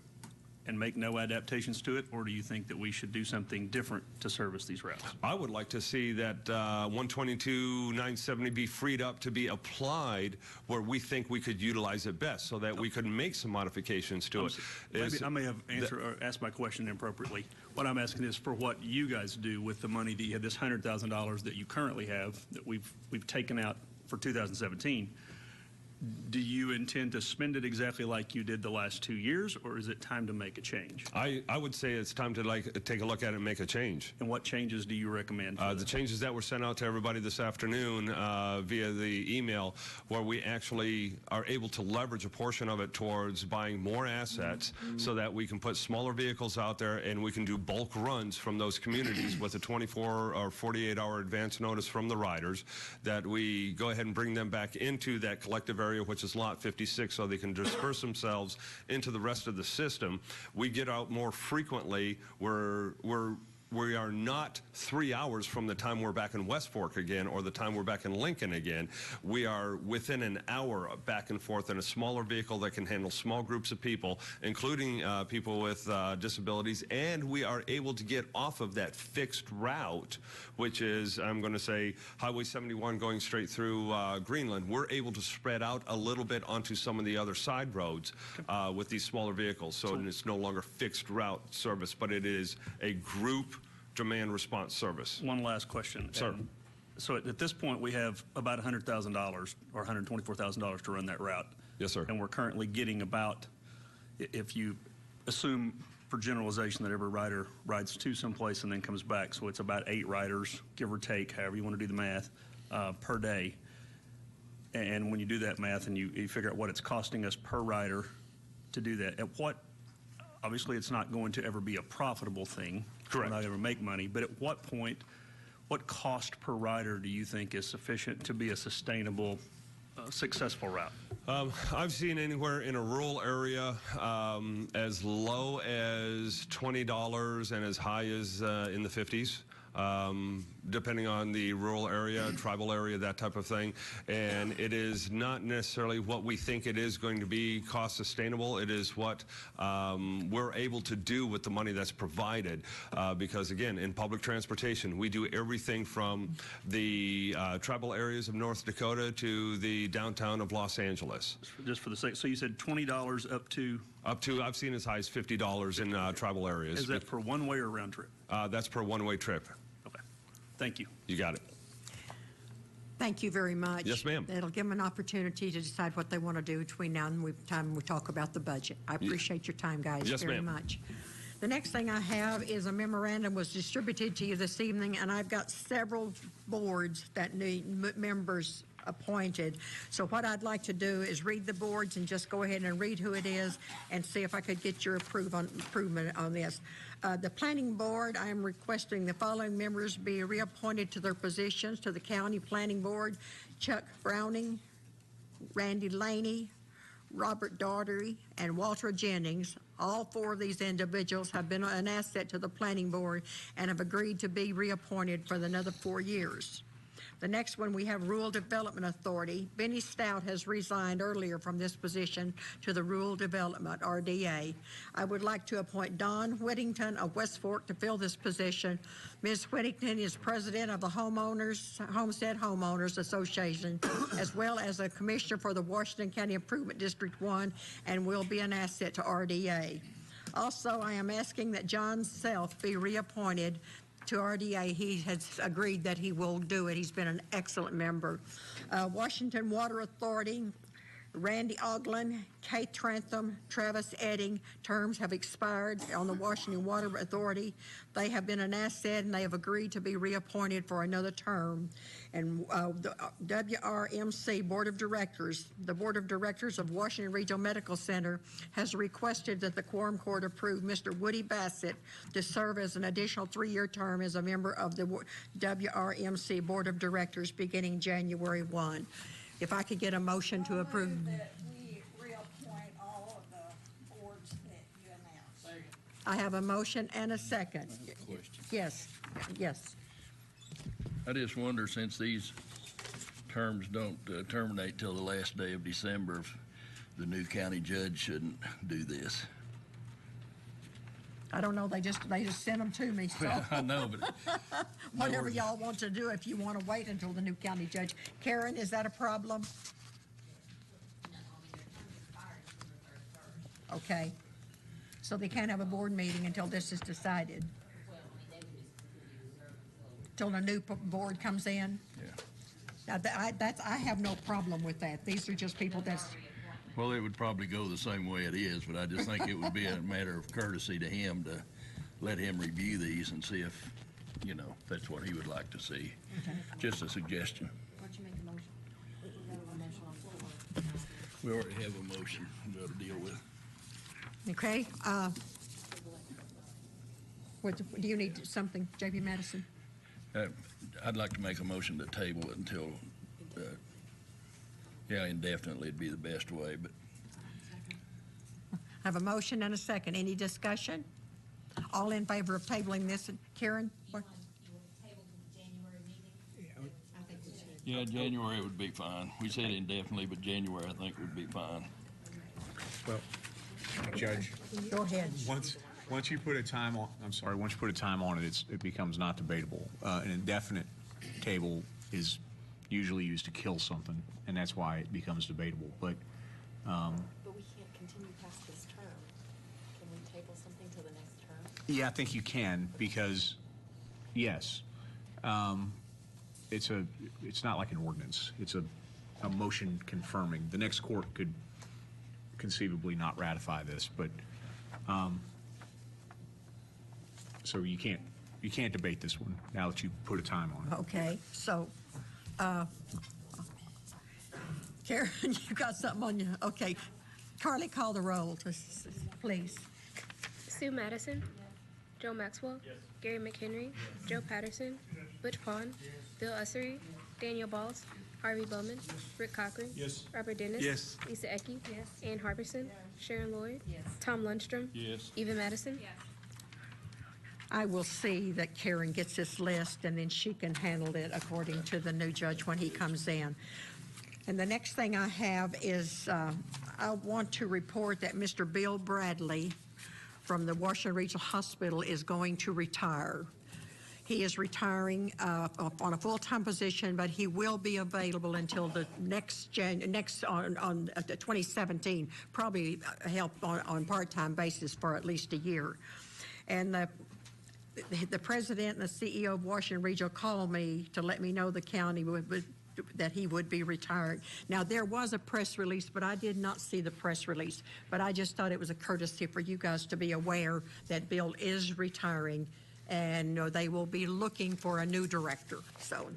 and make no adaptations to it, or do you think that we should do something different to service these routes? I would like to see that 122,970 be freed up to be applied where we think we could utilize it best, so that we could make some modifications to it. Maybe I may have asked my question inappropriately. What I'm asking is for what you guys do with the money that you have, this $100,000 that you currently have, that we've taken out for 2017. Do you intend to spend it exactly like you did the last 2 years, or is it time to make a change? I would say it's time to take a look at it and make a change. And what changes do you recommend? The changes that were sent out to everybody this afternoon via the email, where we actually are able to leverage a portion of it towards buying more assets so that we can put smaller vehicles out there and we can do bulk runs from those communities with a 24 or 48-hour advance notice from the riders, that we go ahead and bring them back into that collective area, which is lot 56, so they can disperse themselves into the rest of the system. We get out more frequently. We are not 3 hours from the time we're back in West Fork again or the time we're back in Lincoln again. We are within an hour back and forth in a smaller vehicle that can handle small groups of people, including people with disabilities, and we are able to get off of that fixed route, which is, I'm going to say, Highway 71 going straight through Greenland. We're able to spread out a little bit onto some of the other side roads with these smaller vehicles, so it's no longer fixed route service, but it is a group demand response service. One last question. Sir. So at this point, we have about $100,000 or $124,000 to run that route. Yes, sir. And we're currently getting about, if you assume for generalization that every rider rides to someplace and then comes back, so it's about 8 riders, give or take, however you want to do the math, per day. And when you do that math and you figure out what it's costing us per rider to do that, obviously it's not going to ever be a profitable thing. Correct. We're not ever make money, but at what point, what cost per rider do you think is sufficient to be a sustainable, successful route? I've seen anywhere in a rural area as low as $20 and as high as in the 50s. Depending on the rural area, tribal area, that type of thing. And it is not necessarily what we think it is going to be cost sustainable. It is what we're able to do with the money that's provided. Because again, in public transportation, we do everything from the tribal areas of North Dakota to the downtown of Los Angeles. Just for the sake, so you said $20 up to? Up to, I've seen as high as $50 in tribal areas. Is that per one-way or round trip? That's per one-way trip. Okay. Thank you. You got it. Thank you very much. Yes, ma'am. It'll give them an opportunity to decide what they want to do between now and the time we talk about the budget. I appreciate your time, guys, Yes, very ma'am. much. The next thing I have is a memorandum was distributed to you this evening, and I've got several boards that need members appointed. So what I'd like to do is read the boards and just go ahead and read who it is and see if I could get your improvement on this. The Planning Board, I am requesting the following members be reappointed to their positions to the County Planning Board: Chuck Browning, Randy Laney, Robert Daugherty, and Walter Jennings. All 4 of these individuals have been an asset to the Planning Board and have agreed to be reappointed for another 4 years. The next one, we have Rural Development Authority. Benny Stout has resigned earlier from this position to the Rural Development, RDA. I would like to appoint Don Whittington of West Fork to fill this position. Ms. Whittington is president of the Homestead Homeowners Association, as well as a commissioner for the Washington County Improvement District 1, and will be an asset to RDA. Also, I am asking that John Self be reappointed to RDA. He has agreed that he will do it. He's been an excellent member. Washington Water Authority, Randy Oglin, Kate Trantham, Travis Edding, terms have expired on the Washington Water Authority. They have been an asset and they have agreed to be reappointed for another term. And the WRMC Board of Directors, the Board of Directors of Washington Regional Medical Center has requested that the Quorum Court approve Mr. Woody Bassett to serve as an additional 3-year term as a member of the WRMC Board of Directors beginning January 1. If I could get a motion to approve. That we reappoint all of the boards that you announced. I have a motion and a second. Yes, yes. I just wonder, since these terms don't terminate till the last day of December, if the new county judge shouldn't do this. I don't know, they just sent them to me, so. I know, but Whatever y'all want to do, if you want to wait until the new county judge. Karen, is that a problem? Okay. So they can't have a board meeting until this is decided? Till the new board comes in? Yeah. Now, I have no problem with that. These are just people that's, Well, it would probably go the same way it is, but I just think it would be a matter of courtesy to him to let him review these and see if, you know, that's what he would like to see. Just a suggestion. Why don't you make a motion? We got a motion on the floor. We already have a motion we got to deal with. okay? Do you need something, J.P. Madison? I'd like to make a motion to table it until, indefinitely would be the best way, but I have a motion and a second. Any discussion? All in favor of tabling this? Karen? What? yeah, January would be fine. We said indefinitely, but January I think would be fine. Well, Judge, Go ahead. once you put a time on, once you put a time on it, it becomes not debatable. An indefinite table is usually used to kill something, and that's why it becomes debatable. But But we can't continue past this term. Can we table something till the next term? yeah, I think you can, because, yes, it's not like an ordinance. It's a motion confirming. The next court could conceivably not ratify this, but so you can't debate this one now that you put a time on it. Okay, so, Karen, you got something on you? Okay. Carly, call the roll, please. Sue Madison. Joe Maxwell. Gary McHenry. Joe Patterson. Butch Pond. Bill Ussery. Daniel Balls. Harvey Bowman. Rick Cochran. Yes. Robert Dennis. Yes. Lisa Ecke. Ann Harbison. Sharon Lloyd. Tom Lundstrom. Yes. Eva Madison. I will see that Karen gets this list, and then she can handle it according to the new judge when he comes in. And the next thing I have is I want to report that Mr. Bill Bradley from the Washington Regional Hospital is going to retire. He is retiring on a full-time position, but he will be available until the next 2017, probably help on part-time basis for at least a year. And the president and the CEO of Washington Regional called me to let me know the county that he would be retiring. Now, there was a press release, but I did not see the press release. But I just thought it was a courtesy for you guys to be aware that Bill is retiring, and they will be looking for a new director. So,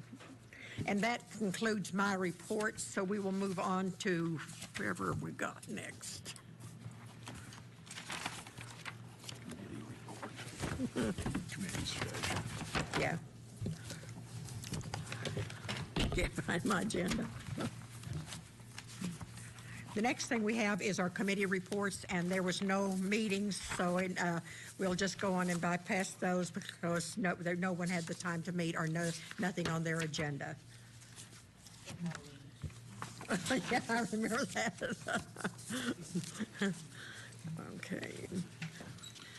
and that concludes my report. So we will move on to wherever we got next. Yeah. Can't find my agenda. The next thing we have is our committee reports, and there was no meetings, so we'll just go on and bypass those because no one had the time to meet or nothing on their agenda. Yeah, I remember that. Okay.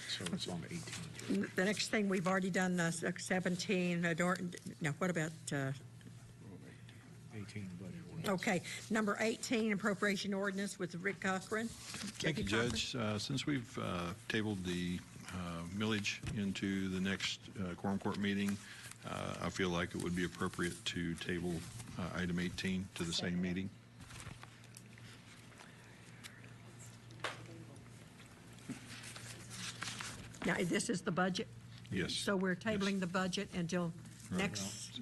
So it's on the 18th. The next thing, we've already done 17. Now, what about 18 budget ordinance. okay, number 18, appropriation ordinance with Rick Cochran. Thank you, Judge. Since we've tabled the millage into the next quorum court meeting, I feel like it would be appropriate to table item 18 to the same meeting. Now, this is the budget? Yes. So we're tabling the budget until Right. next?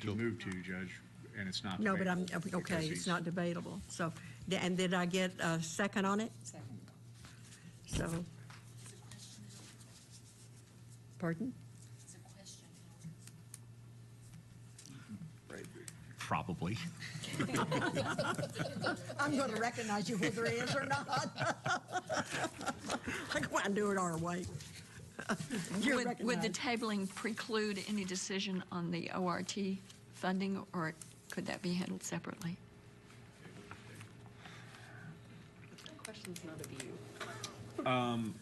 You move to, Judge, and it's not. No, but debatable okay, because it's he's- not debatable. So, and did I get a second on it? Second. So, pardon? It's a question. Probably. I'm going to recognize you whether it is or not. I go out and do it our way. You're Would the recognized. tabling preclude any decision on the ORT funding, or could that be handled separately? The question's not of you.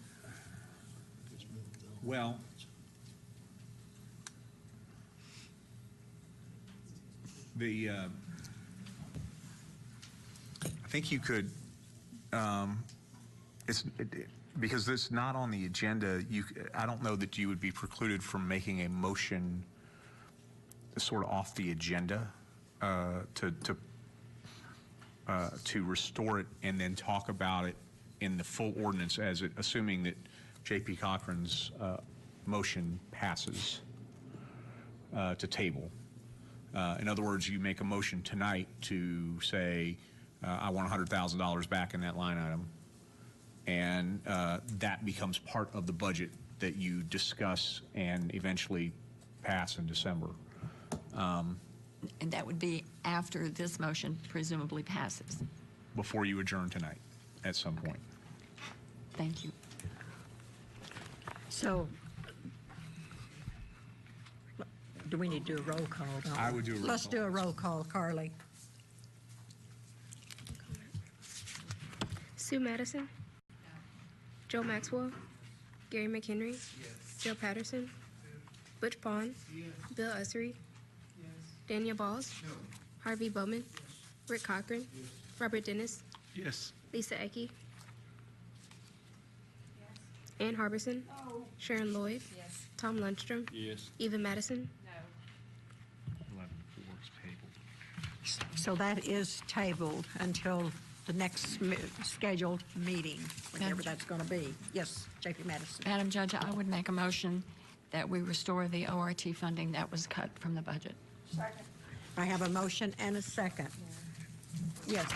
Well, I think you could, because it's not on the agenda, I don't know that you would be precluded from making a motion sort of off the agenda to restore it and then talk about it in the full ordinance as it, assuming that J.P. Cochran's motion passes to table. In other words, you make a motion tonight to say, I want $100,000 back in that line item, and that becomes part of the budget that you discuss and eventually pass in December. And that would be after this motion presumably passes. Before you adjourn tonight, at some point. Thank you. So, do we need to do a roll call? don't we? I would do a roll Let's call. do a roll call, Carly. Sue Madison. Joe Maxwell. Gary McHenry. Joe Patterson. Butch Pond. Bill Ussery. Daniel Balls. Harvey Bowman. Rick Cochran. Robert Dennis. Yes. Lisa Ecke. Ann Harbison. Sharon Lloyd. Tom Lundstrom. Yes. Eva Madison. 11-4 is tabled. So that is tabled until the next scheduled meeting, whenever that's going to be. Yes, J.P. Madison. Madam Judge, I would make a motion that we restore the ORT funding that was cut from the budget. Second. I have a motion and a second. Yes.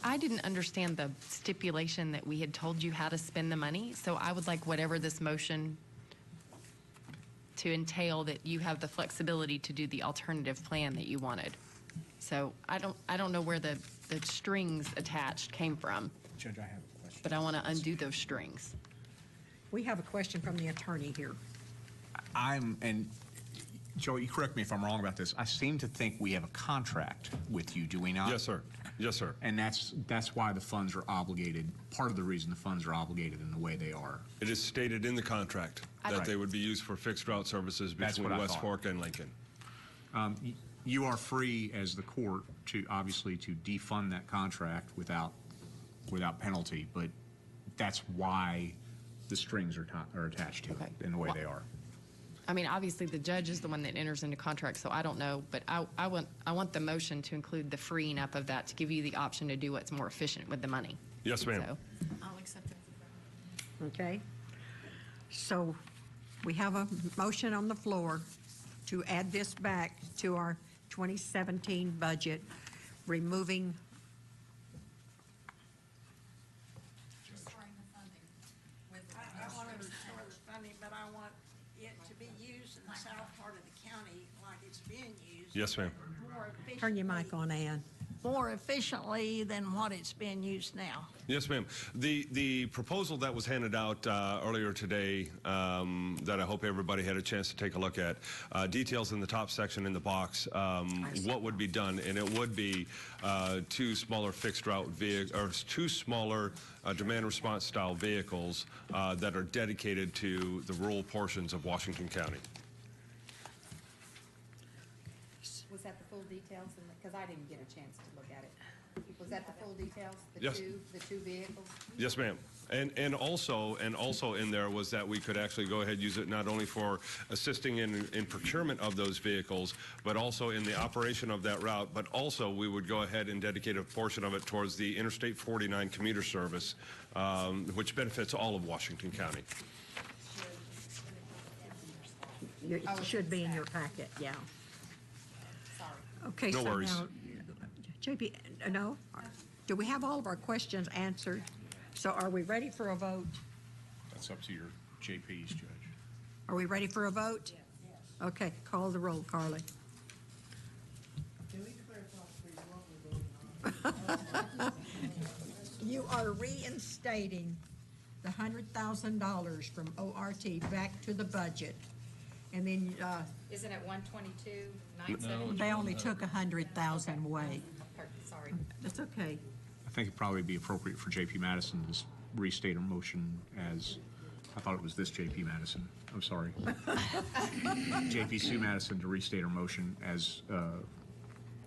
I didn't understand the stipulation that we had told you how to spend the money, so I would like whatever this motion to entail that you have the flexibility to do the alternative plan that you wanted. So I don't know where the strings attached came from, Judge, I have a question. but I want to undo those strings. We have a question from the attorney here. And Joe, you correct me if I'm wrong about this. I seem to think we have a contract with you, do we not? Yes, sir. Yes, sir. And that's why the funds are obligated, part of the reason the funds are obligated in the way they are. It is stated in the contract that Right. they would be used for fixed route services That's between what I West thought. Fork and Lincoln. You are free as the court to, obviously, to defund that contract without penalty, but that's why the strings are attached to it in the way they are. I mean, obviously, the judge is the one that enters into contracts, so I don't know, but I want the motion to include the freeing up of that to give you the option to do what's more efficient with the money. Yes, ma'am. So, I'll accept it. Okay? So we have a motion on the floor to add this back to our 2017 budget, removing I want to restore the funding, but I want it to be used in the south part of the county like it's being used. Yes, ma'am. Turn your mic on, Ann. More efficiently than what it's being used now. Yes, ma'am. The proposal that was handed out earlier today that I hope everybody had a chance to take a look at, details in the top section in the box what would be done, and it would be two smaller fixed route vehicles, or two smaller demand response style vehicles that are dedicated to the rural portions of Washington County. Was that the full details? Because I didn't get a chance to look at it. Was that the full details? Yes. The two vehicles? Yes, ma'am. And also in there was that we could actually go ahead and use it not only for assisting in procurement of those vehicles, but also in the operation of that route, but also we would go ahead and dedicate a portion of it towards the Interstate 49 commuter service, which benefits all of Washington County. It should be in your packet, yeah. Okay, No so worries. now, JP, no? Do we have all of our questions answered? So are we ready for a vote? That's up to your JPs, Judge. Are we ready for a vote? Yes. Okay, call the roll, Carly. You are reinstating the $100,000 from ORT back to the budget. And then, Isn't it 122, 970? they only took 100,000 away. Sorry. That's okay. I think it'd probably be appropriate for JP Madison to restate her motion as, I thought it was this JP Madison. I'm sorry. JP Sue Madison to restate her motion as,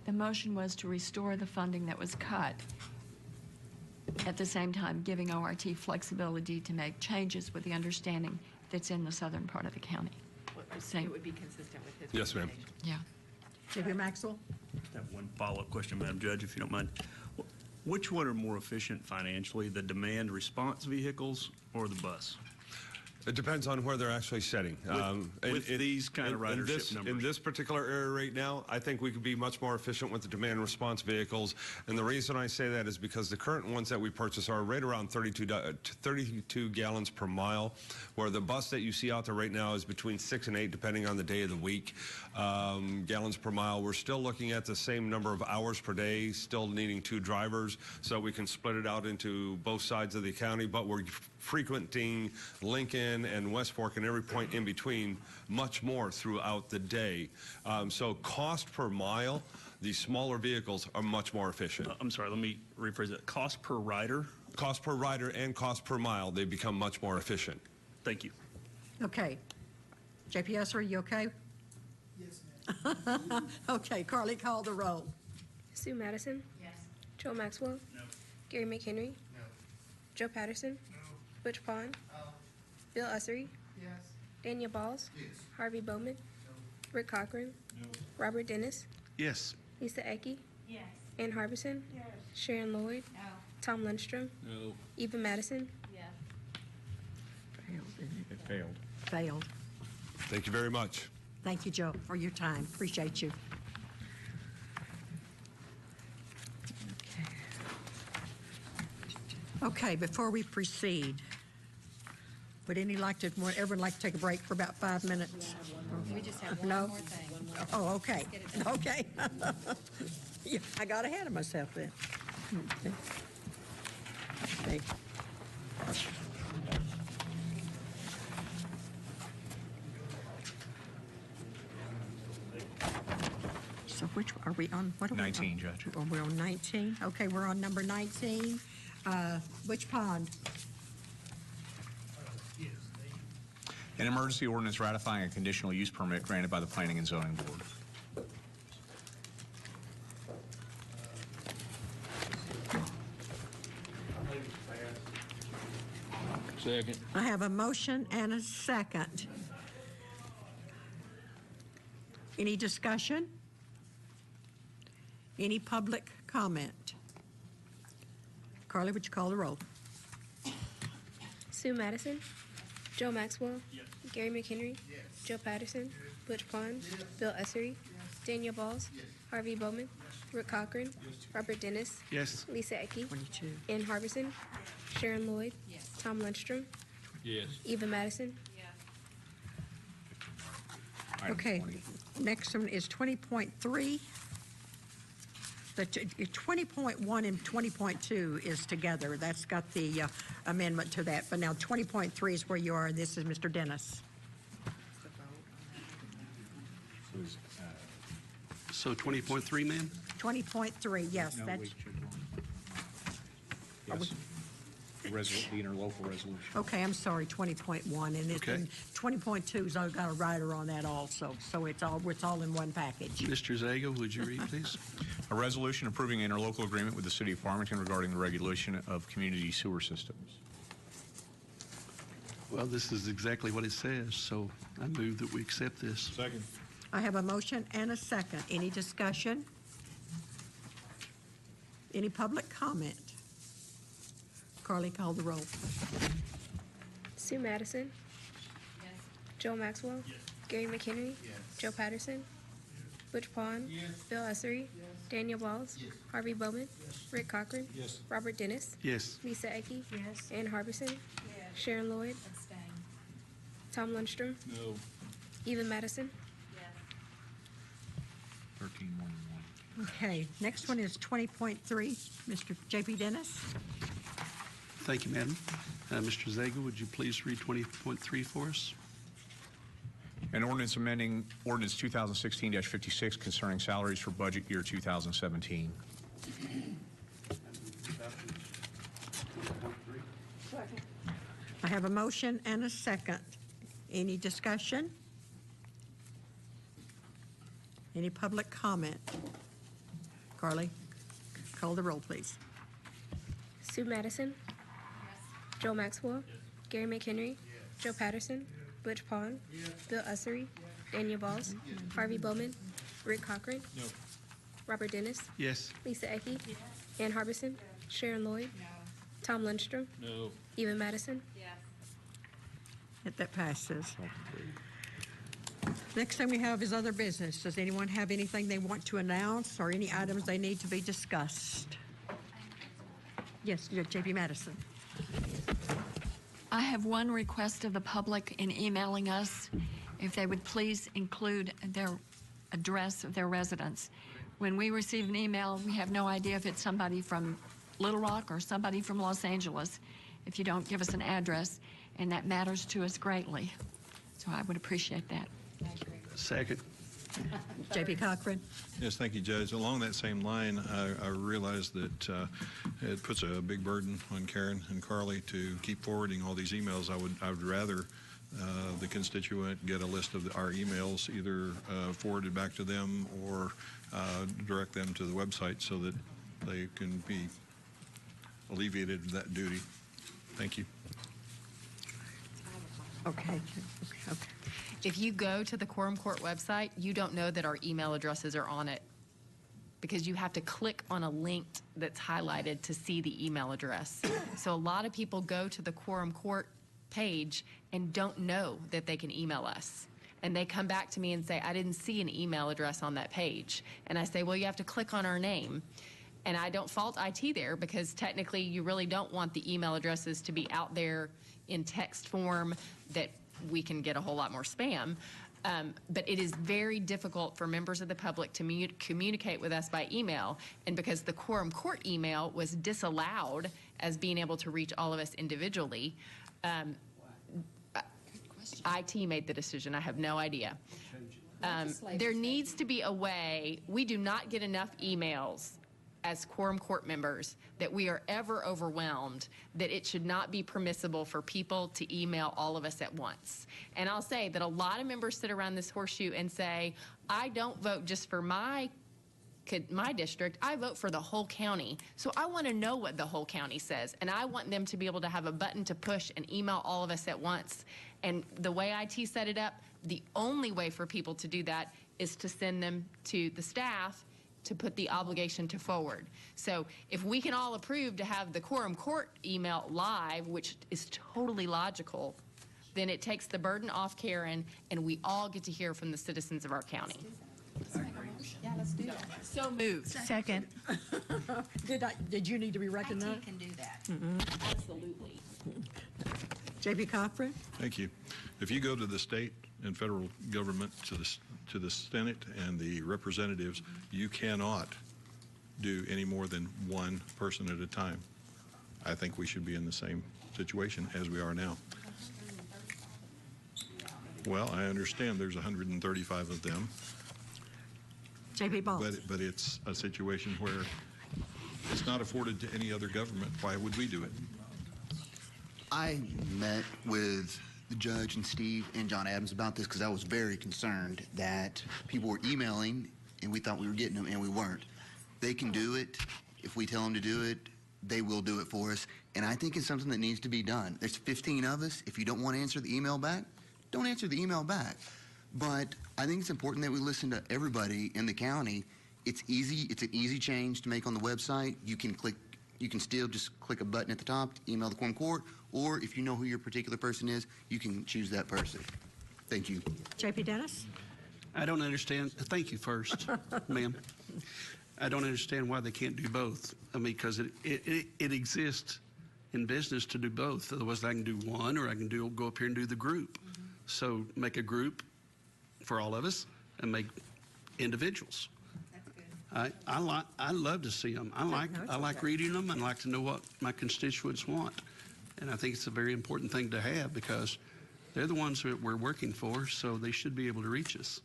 The motion was to restore the funding that was cut, at the same time giving ORT flexibility to make changes with the understanding that's in the southern part of the county. It would be consistent with his. Yes, ma'am. Yeah. J.B. Maxwell? I have one follow-up question, Madam Judge, if you don't mind. Which one are more efficient financially, the demand response vehicles or the bus? It depends on where they're actually setting. With these kind of ridership numbers. In this particular area right now, I think we could be much more efficient with the demand response vehicles. And the reason I say that is because the current ones that we purchase are right around 32 gallons per mile, where the bus that you see out there right now is between 6 and 8, depending on the day of the week, gallons per mile. We're still looking at the same number of hours per day, still needing 2 drivers, so we can split it out into both sides of the county, but we're frequenting Lincoln and West Fork and every point in between much more throughout the day. So cost per mile, these smaller vehicles are much more efficient. I'm sorry, let me rephrase that. Cost per rider? Cost per rider and cost per mile, they become much more efficient. Thank you. Okay. JPS, are you okay? Yes, ma'am. Okay, Carly, call the roll. Sue Madison? Yes. Joe Maxwell? No. Gary McHenry? No. Joe Patterson? No. Butch Pond? No. Bill Ussery? Yes. Daniel Balls? Yes. Harvey Bowman? Rick Cochran? No. Robert Dennis? Yes. Lisa Ecke? Yes. Ann Harbison? Yes. Sharon Lloyd? No. Tom Lundstrom? No. Eva Madison? Yes. It failed. Failed. Thank you very much. Thank you, Joe, for your time. Appreciate you. Okay, before we proceed, would everyone like to take a break for about 5 minutes? We just have No? one more thing. Oh, okay, Get it done. okay. Yeah, I got ahead of myself then. Okay. So which, are we on, what are we on? 19, Judge. Oh, we're on 19? Okay, we're on number 19. Butch Pond? An emergency ordinance ratifying a conditional use permit granted by the Planning and Zoning Board. Second. I have a motion and a second. Any discussion? Any public comment? Carly, would you call the roll? Sue Madison? Joe Maxwell? Gary McHenry? Joe Patterson? Butch Pond? Bill Ussery? Daniel Balls? Harvey Bowman? Rick Cochran? Robert Dennis? Yes. Lisa Ecke? 22. Ann Harbison? Sharon Lloyd? Tom Lundstrom? Yes. Eva Madison? Item Okay, 20. next one is 20.3. The 20.1 and 20.2 is together. That's got the amendment to that. But now 20.3 is where you are, and this is Mr. Dennis. So 20.3, ma'am? 20.3, yes. No, That's, wait, Judge. Yes. The interlocal resolution. okay, I'm sorry, 20.1. And it's, Okay. and 20.2's I've got a rider on that also. So it's all in one package. Mr. Zago, would you read, please? A resolution approving an interlocal agreement with the City of Farmington regarding the regulation of community sewer systems. Well, this is exactly what it says, so I move that we accept this. Second. I have a motion and a second. Any discussion? Any public comment? Carly, call the roll. Sue Madison? Joe Maxwell? Gary McHenry? Joe Patterson? Butch Pond? Bill Ussery? Daniel Balls? Harvey Bowman? Rick Cochran? Yes. Robert Dennis? Yes. Lisa Ecke? Ann Harbison? Sharon Lloyd? Abstain. Tom Lundstrom? No. Eva Madison? 13.1. Okay, next one is 20.3. Mr. J.P. Dennis? Thank you, madam. Mr. Zago, would you please read 20.3 for us? An ordinance amending ordinance 2016-56 concerning salaries for budget year 2017. I have a motion and a second. Any discussion? Any public comment? Carly, call the roll, please. Sue Madison? Joe Maxwell? Gary McHenry? Joe Patterson? Butch Pond? Bill Ussery? Daniel Balls? Harvey Bowman? Rick Cochran. No. Robert Dennis. Yes. Lisa Ecke. Ann Harbison. Sharon Lloyd. Tom Lundstrom. No. Eva Madison. That passes. Next thing we have is other business. Does anyone have anything they want to announce or any items they need to be discussed? Yes, J.P. Madison. I have one request of the public in emailing us, if they would please include their address of their residence. When we receive an email, we have no idea if it's somebody from Little Rock or somebody from Los Angeles if you don't give us an address, and that matters to us greatly. So I would appreciate that. Second. J.P. Cochran. Yes, thank you, Judge. Along that same line, I realize that it puts a big burden on Karen and Carly to keep forwarding all these emails. I would rather the constituent get a list of our emails, either forwarded back to them or direct them to the website so that they can be alleviated of that duty. Thank you. Okay. If you go to the Quorum Court website, you don't know that our email addresses are on it because you have to click on a link that's highlighted to see the email address. So a lot of people go to the Quorum Court page and don't know that they can email us. And they come back to me and say, I didn't see an email address on that page. And I say, well, you have to click on our name. And I don't fault IT there because technically you really don't want the email addresses to be out there in text form that we can get a whole lot more spam. But it is very difficult for members of the public to communicate with us by email. And because the Quorum Court email was disallowed as being able to reach all of us individually, IT made the decision. I have no idea. There needs to be a way. We do not get enough emails as Quorum Court members that we are ever overwhelmed, that it should not be permissible for people to email all of us at once. And I'll say that a lot of members sit around this horseshoe and say, I don't vote just for my district, I vote for the whole county. So I want to know what the whole county says, and I want them to be able to have a button to push and email all of us at once. And the way IT set it up, the only way for people to do that is to send them to the staff to put the obligation to forward. So if we can all approve to have the Quorum Court email live, which is totally logical, then it takes the burden off Karen, and we all get to hear from the citizens of our county. Yeah, let's do that. So moved. Second. Did you need to be recognized? IT can do that. Absolutely. J.P. Cochran. Thank you. If you go to the state and federal government, to the Senate and the representatives, you cannot do any more than one person at a time. I think we should be in the same situation as we are now. Well, I understand there's 135 of them. J.P. Balls. But it's a situation where it's not afforded to any other government. Why would we do it? I met with the judge and Steve and John Adams about this because I was very concerned that people were emailing and we thought we were getting them and we weren't. They can do it. If we tell them to do it, they will do it for us. And I think it's something that needs to be done. There's 15 of us. If you don't want to answer the email back, don't answer the email back. But I think it's important that we listen to everybody in the county. It's easy. It's an easy change to make on the website. You can still just click a button at the top to email the Quorum Court, or if you know who your particular person is, you can choose that person. Thank you. J.P. Dennis? I don't understand. Thank you first, ma'am. I don't understand why they can't do both. I mean, because it exists in business to do both. Otherwise, I can do one, or I can go up here and do the group. So make a group for all of us and make individuals. I love to see them. I like reading them and like to know what my constituents want. And I think it's a very important thing to have because they're the ones that we're working for, so they should be able to reach us.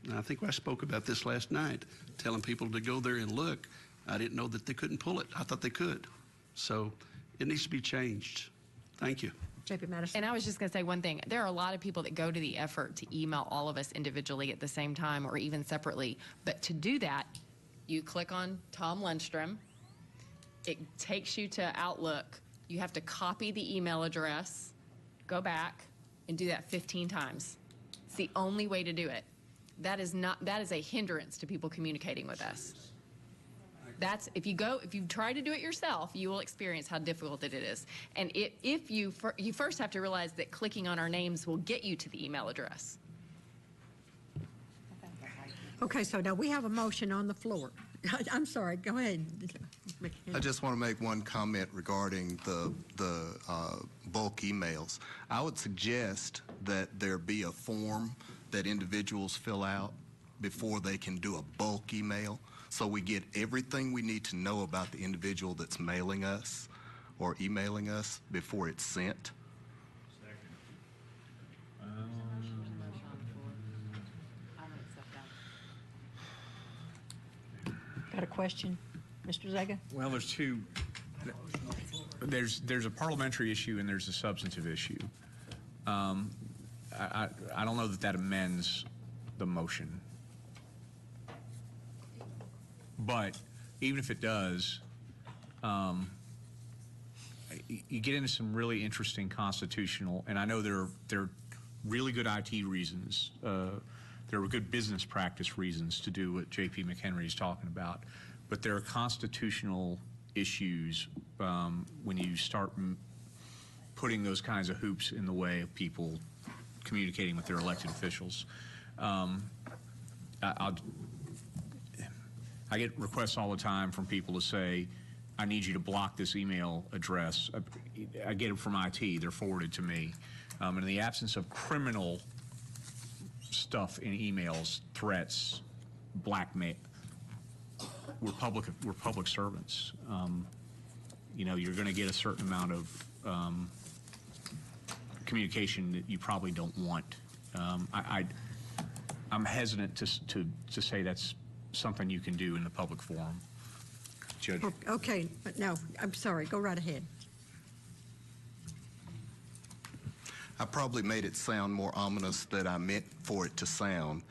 And I think I spoke about this last night, telling people to go there and look. I didn't know that they couldn't pull it. I thought they could. So it needs to be changed. Thank you. J.P. Madison. And I was just going to say one thing. There are a lot of people that go to the effort to email all of us individually at the same time or even separately. But to do that, you click on Tom Lundstrom. It takes you to Outlook. You have to copy the email address, go back, and do that 15 times. It's the only way to do it. that is a hindrance to people communicating with us. That's, if you try to do it yourself, you will experience how difficult it is. And you first have to realize that clicking on our names will get you to the email address. Okay, so now we have a motion on the floor. I'm sorry, go ahead. I just want to make one comment regarding the bulk emails. I would suggest that there be a form that individuals fill out before they can do a bulk email, so we get everything we need to know about the individual that's mailing us or emailing us before it's sent. Got a question, Mr. Zaga? Well, there's two. There's a parliamentary issue and there's a substantive issue. I don't know that amends the motion. But even if it does, you get into some really interesting constitutional, and I know there are really good IT reasons. There were good business practice reasons to do what J.P. McHenry is talking about, but there are constitutional issues when you start putting those kinds of hoops in the way of people communicating with their elected officials. I get requests all the time from people to say, I need you to block this email address. I get them from IT. They're forwarded to me. And in the absence of criminal stuff in emails, threats, blackmail, we're public servants. You're going to get a certain amount of communication that you probably don't want. I'm hesitant to say that's something you can do in the public forum. Judge. Okay, but no, I'm sorry. Go right ahead. I probably made it sound more ominous than I meant for it to sound.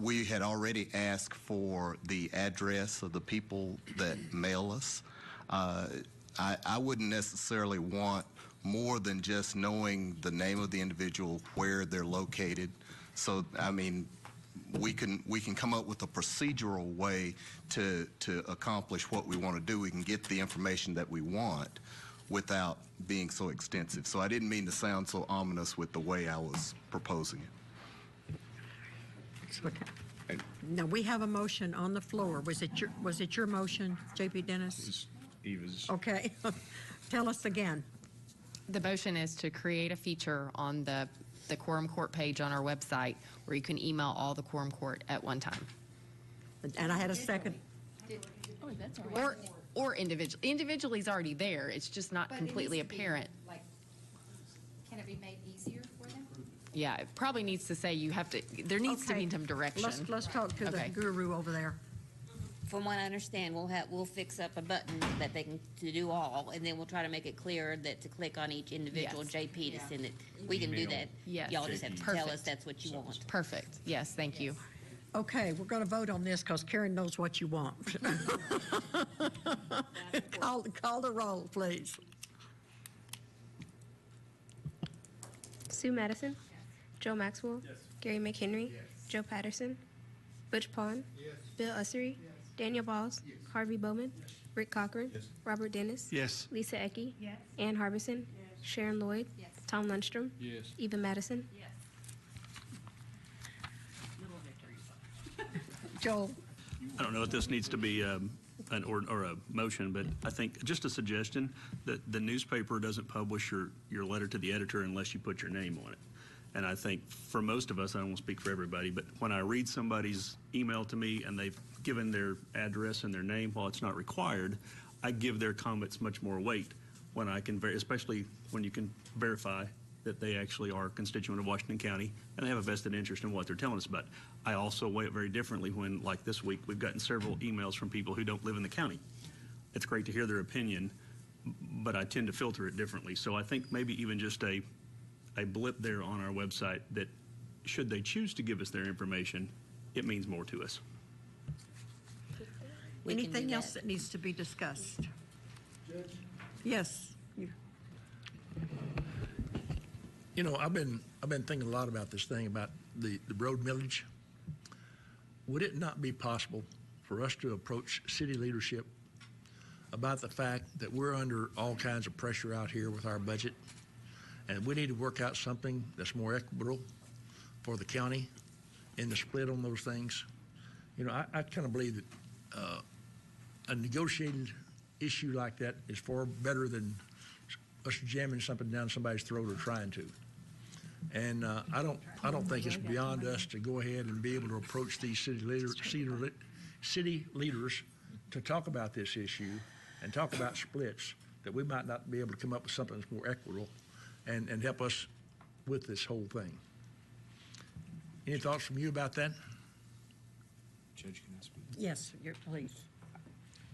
We had already asked for the address of the people that mail us. I wouldn't necessarily want more than just knowing the name of the individual, where they're located. So, I mean, we can come up with a procedural way to accomplish what we want to do. We can get the information that we want without being so extensive. So I didn't mean to sound so ominous with the way I was proposing it. Okay. Now, we have a motion on the floor. Was it your motion, J.P. Dennis? Eva's. Okay. Tell us again. The motion is to create a feature on the Quorum Court page on our website where you can email all the Quorum Court at one time. And I had a second. Oh, that's all right. Or individually. Individually is already there. It's just not completely apparent. Can it be made easier for them? Yeah, it probably needs to say you have to, there needs to be some direction. Let's talk to the guru over there. From what I understand, we'll fix up a button that they can to do all, and then we'll try to make it clear that to click on each individual JP to send it. We can do that. Yes. Y'all just have to tell us that's what you want. Perfect. Yes, thank you. Okay, we're going to vote on this because Karen knows what you want. Call the roll, please. Sue Madison. Joe Maxwell. Gary McHenry. Joe Patterson. Butch Pond. Bill Ussery. Daniel Balls. Harvey Bowman. Rick Cochran. Robert Dennis. Yes. Lisa Ecke. Ann Harbison. Sharon Lloyd. Tom Lundstrom. Eva Madison. Joel. I don't know if this needs to be an or a motion, but I think just a suggestion that the newspaper doesn't publish your letter to the editor unless you put your name on it. And I think for most of us, I don't want to speak for everybody, but when I read somebody's email to me and they've given their address and their name, while it's not required, I give their comments much more weight when I can, especially when you can verify that they actually are a constituent of Washington County and they have a vested interest in what they're telling us about. I also weigh it very differently when, like this week, we've gotten several emails from people who don't live in the county. It's great to hear their opinion, but I tend to filter it differently. So I think maybe even just a blip there on our website that should they choose to give us their information, it means more to us. Anything else that needs to be discussed? Judge? Yes. You know, I've been thinking a lot about this thing about the road millage would it not be possible for us to approach city leadership about the fact that we're under all kinds of pressure out here with our budget, and we need to work out something that's more equitable for the county in the split on those things? You know, I kind of believe that a negotiated issue like that is far better than us jamming something down somebody's throat or trying to. And I don't think it's beyond us to go ahead and be able to approach these city leaders to talk about this issue and talk about splits, that we might not be able to come up with something that's more equitable and help us with this whole thing. Any thoughts from you about that? Judge, can I speak? Yes, please.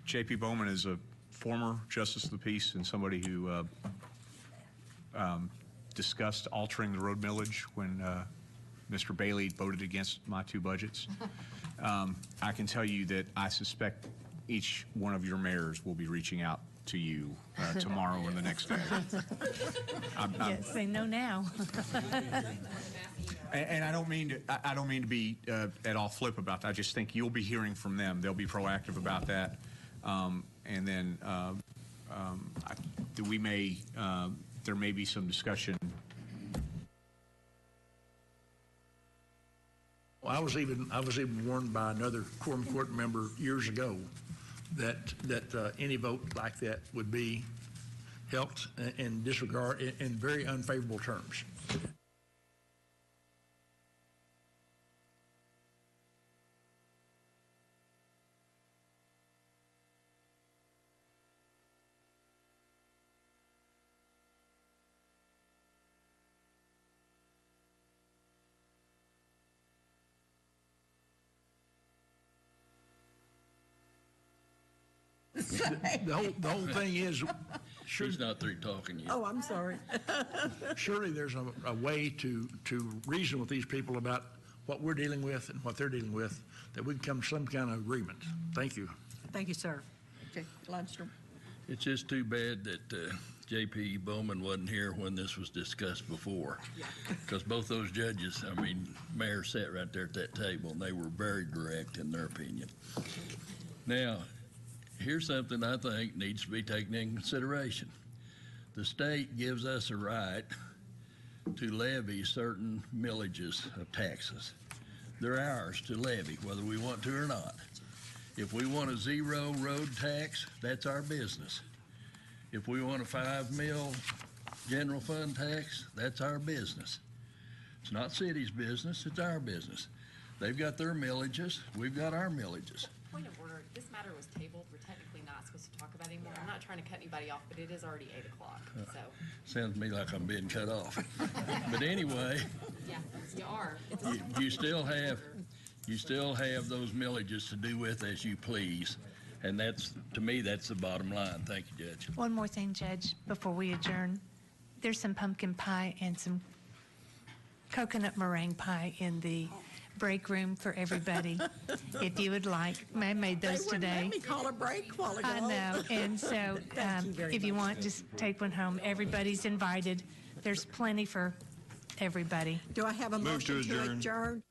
J.P. Bowman is a former Justice of the Peace and somebody who discussed altering the road millage when Mr. Bailey voted against my two budgets. I can tell you that I suspect each one of your mayors will be reaching out to you tomorrow or the next day. Yes, they know now. And I don't mean to be at all flip about that. I just think you'll be hearing from them. They'll be proactive about that, and then there may be some discussion. Well, I was even warned by another Quorum Court member years ago that any vote like that would be helped in disregard in very unfavorable terms. The whole thing is, She's not through talking yet. Oh, I'm sorry. surely there's a way to reason with these people about what we're dealing with and what they're dealing with, that we can come to some kind of agreement. Thank you. Thank you, sir. Okay, Lundstrom. It's just too bad that J.P. Bowman wasn't here when this was discussed before. Because both those judges, I mean, mayor sat right there at that table, and they were very direct in their opinion. Now, here's something I think needs to be taken into consideration. The state gives us a right to levy certain millages of taxes. They're ours to levy, whether we want to or not. If we want a zero road tax, that's our business. If we want a 5 mil general fund tax, that's our business. It's not city's business, it's our business. They've got their millages, we've got our millages. Point of order, this matter was tabled. We're technically not supposed to talk about it anymore. I'm not trying to cut anybody off, but it is already 8 o'clock, so. Sounds to me like I'm being cut off. But anyway. Yeah, you are. You still have those millages to do with as you please. And that's, to me, that's the bottom line. Thank you, Judge. One more thing, Judge, before we adjourn. There's some pumpkin pie and some coconut meringue pie in the break room for everybody. If you would like, I made those today. They wouldn't let me call a break while ago. I know, and so if you want, just take one home. Everybody's invited. There's plenty for everybody. Do I have a motion to adjourn?